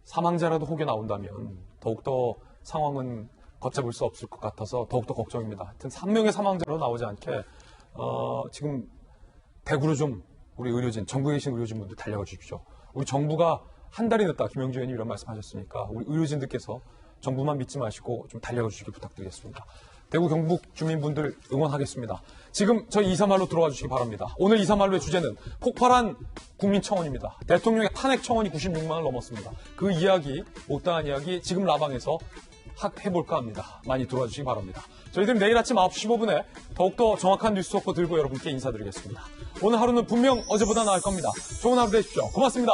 사망자라도 혹여 나온다면 더욱더 상황은 걷잡을 수 없을 것 같아서 더욱더 걱정입니다. 하여튼 3명의 사망자로 나오지 않게 지금 대구로 좀 우리 의료진, 전국에 계신 의료진분들 달려가 주십시오. 우리 정부가 한 달이 늦다. 김영주 의원님 이런 말씀하셨으니까 우리 의료진들께서 정부만 믿지 마시고 좀 달려가 주시길 부탁드리겠습니다. 대구 경북 주민분들 응원하겠습니다. 지금 저희 2사말로 들어와 주시기 바랍니다. 오늘 2사말로의 주제는 폭발한 국민청원입니다. 대통령의 탄핵 청원이 96만을 넘었습니다. 그 이야기, 못다한 이야기 지금 라방에서 해볼까 합니다. 많이 들어와 주시기 바랍니다. 저희들은 내일 아침 9시 15분에 더욱더 정확한 뉴스 속보 들고 여러분께 인사드리겠습니다. 오늘 하루는 분명 어제보다 나을 겁니다. 좋은 하루 되십시오. 고맙습니다.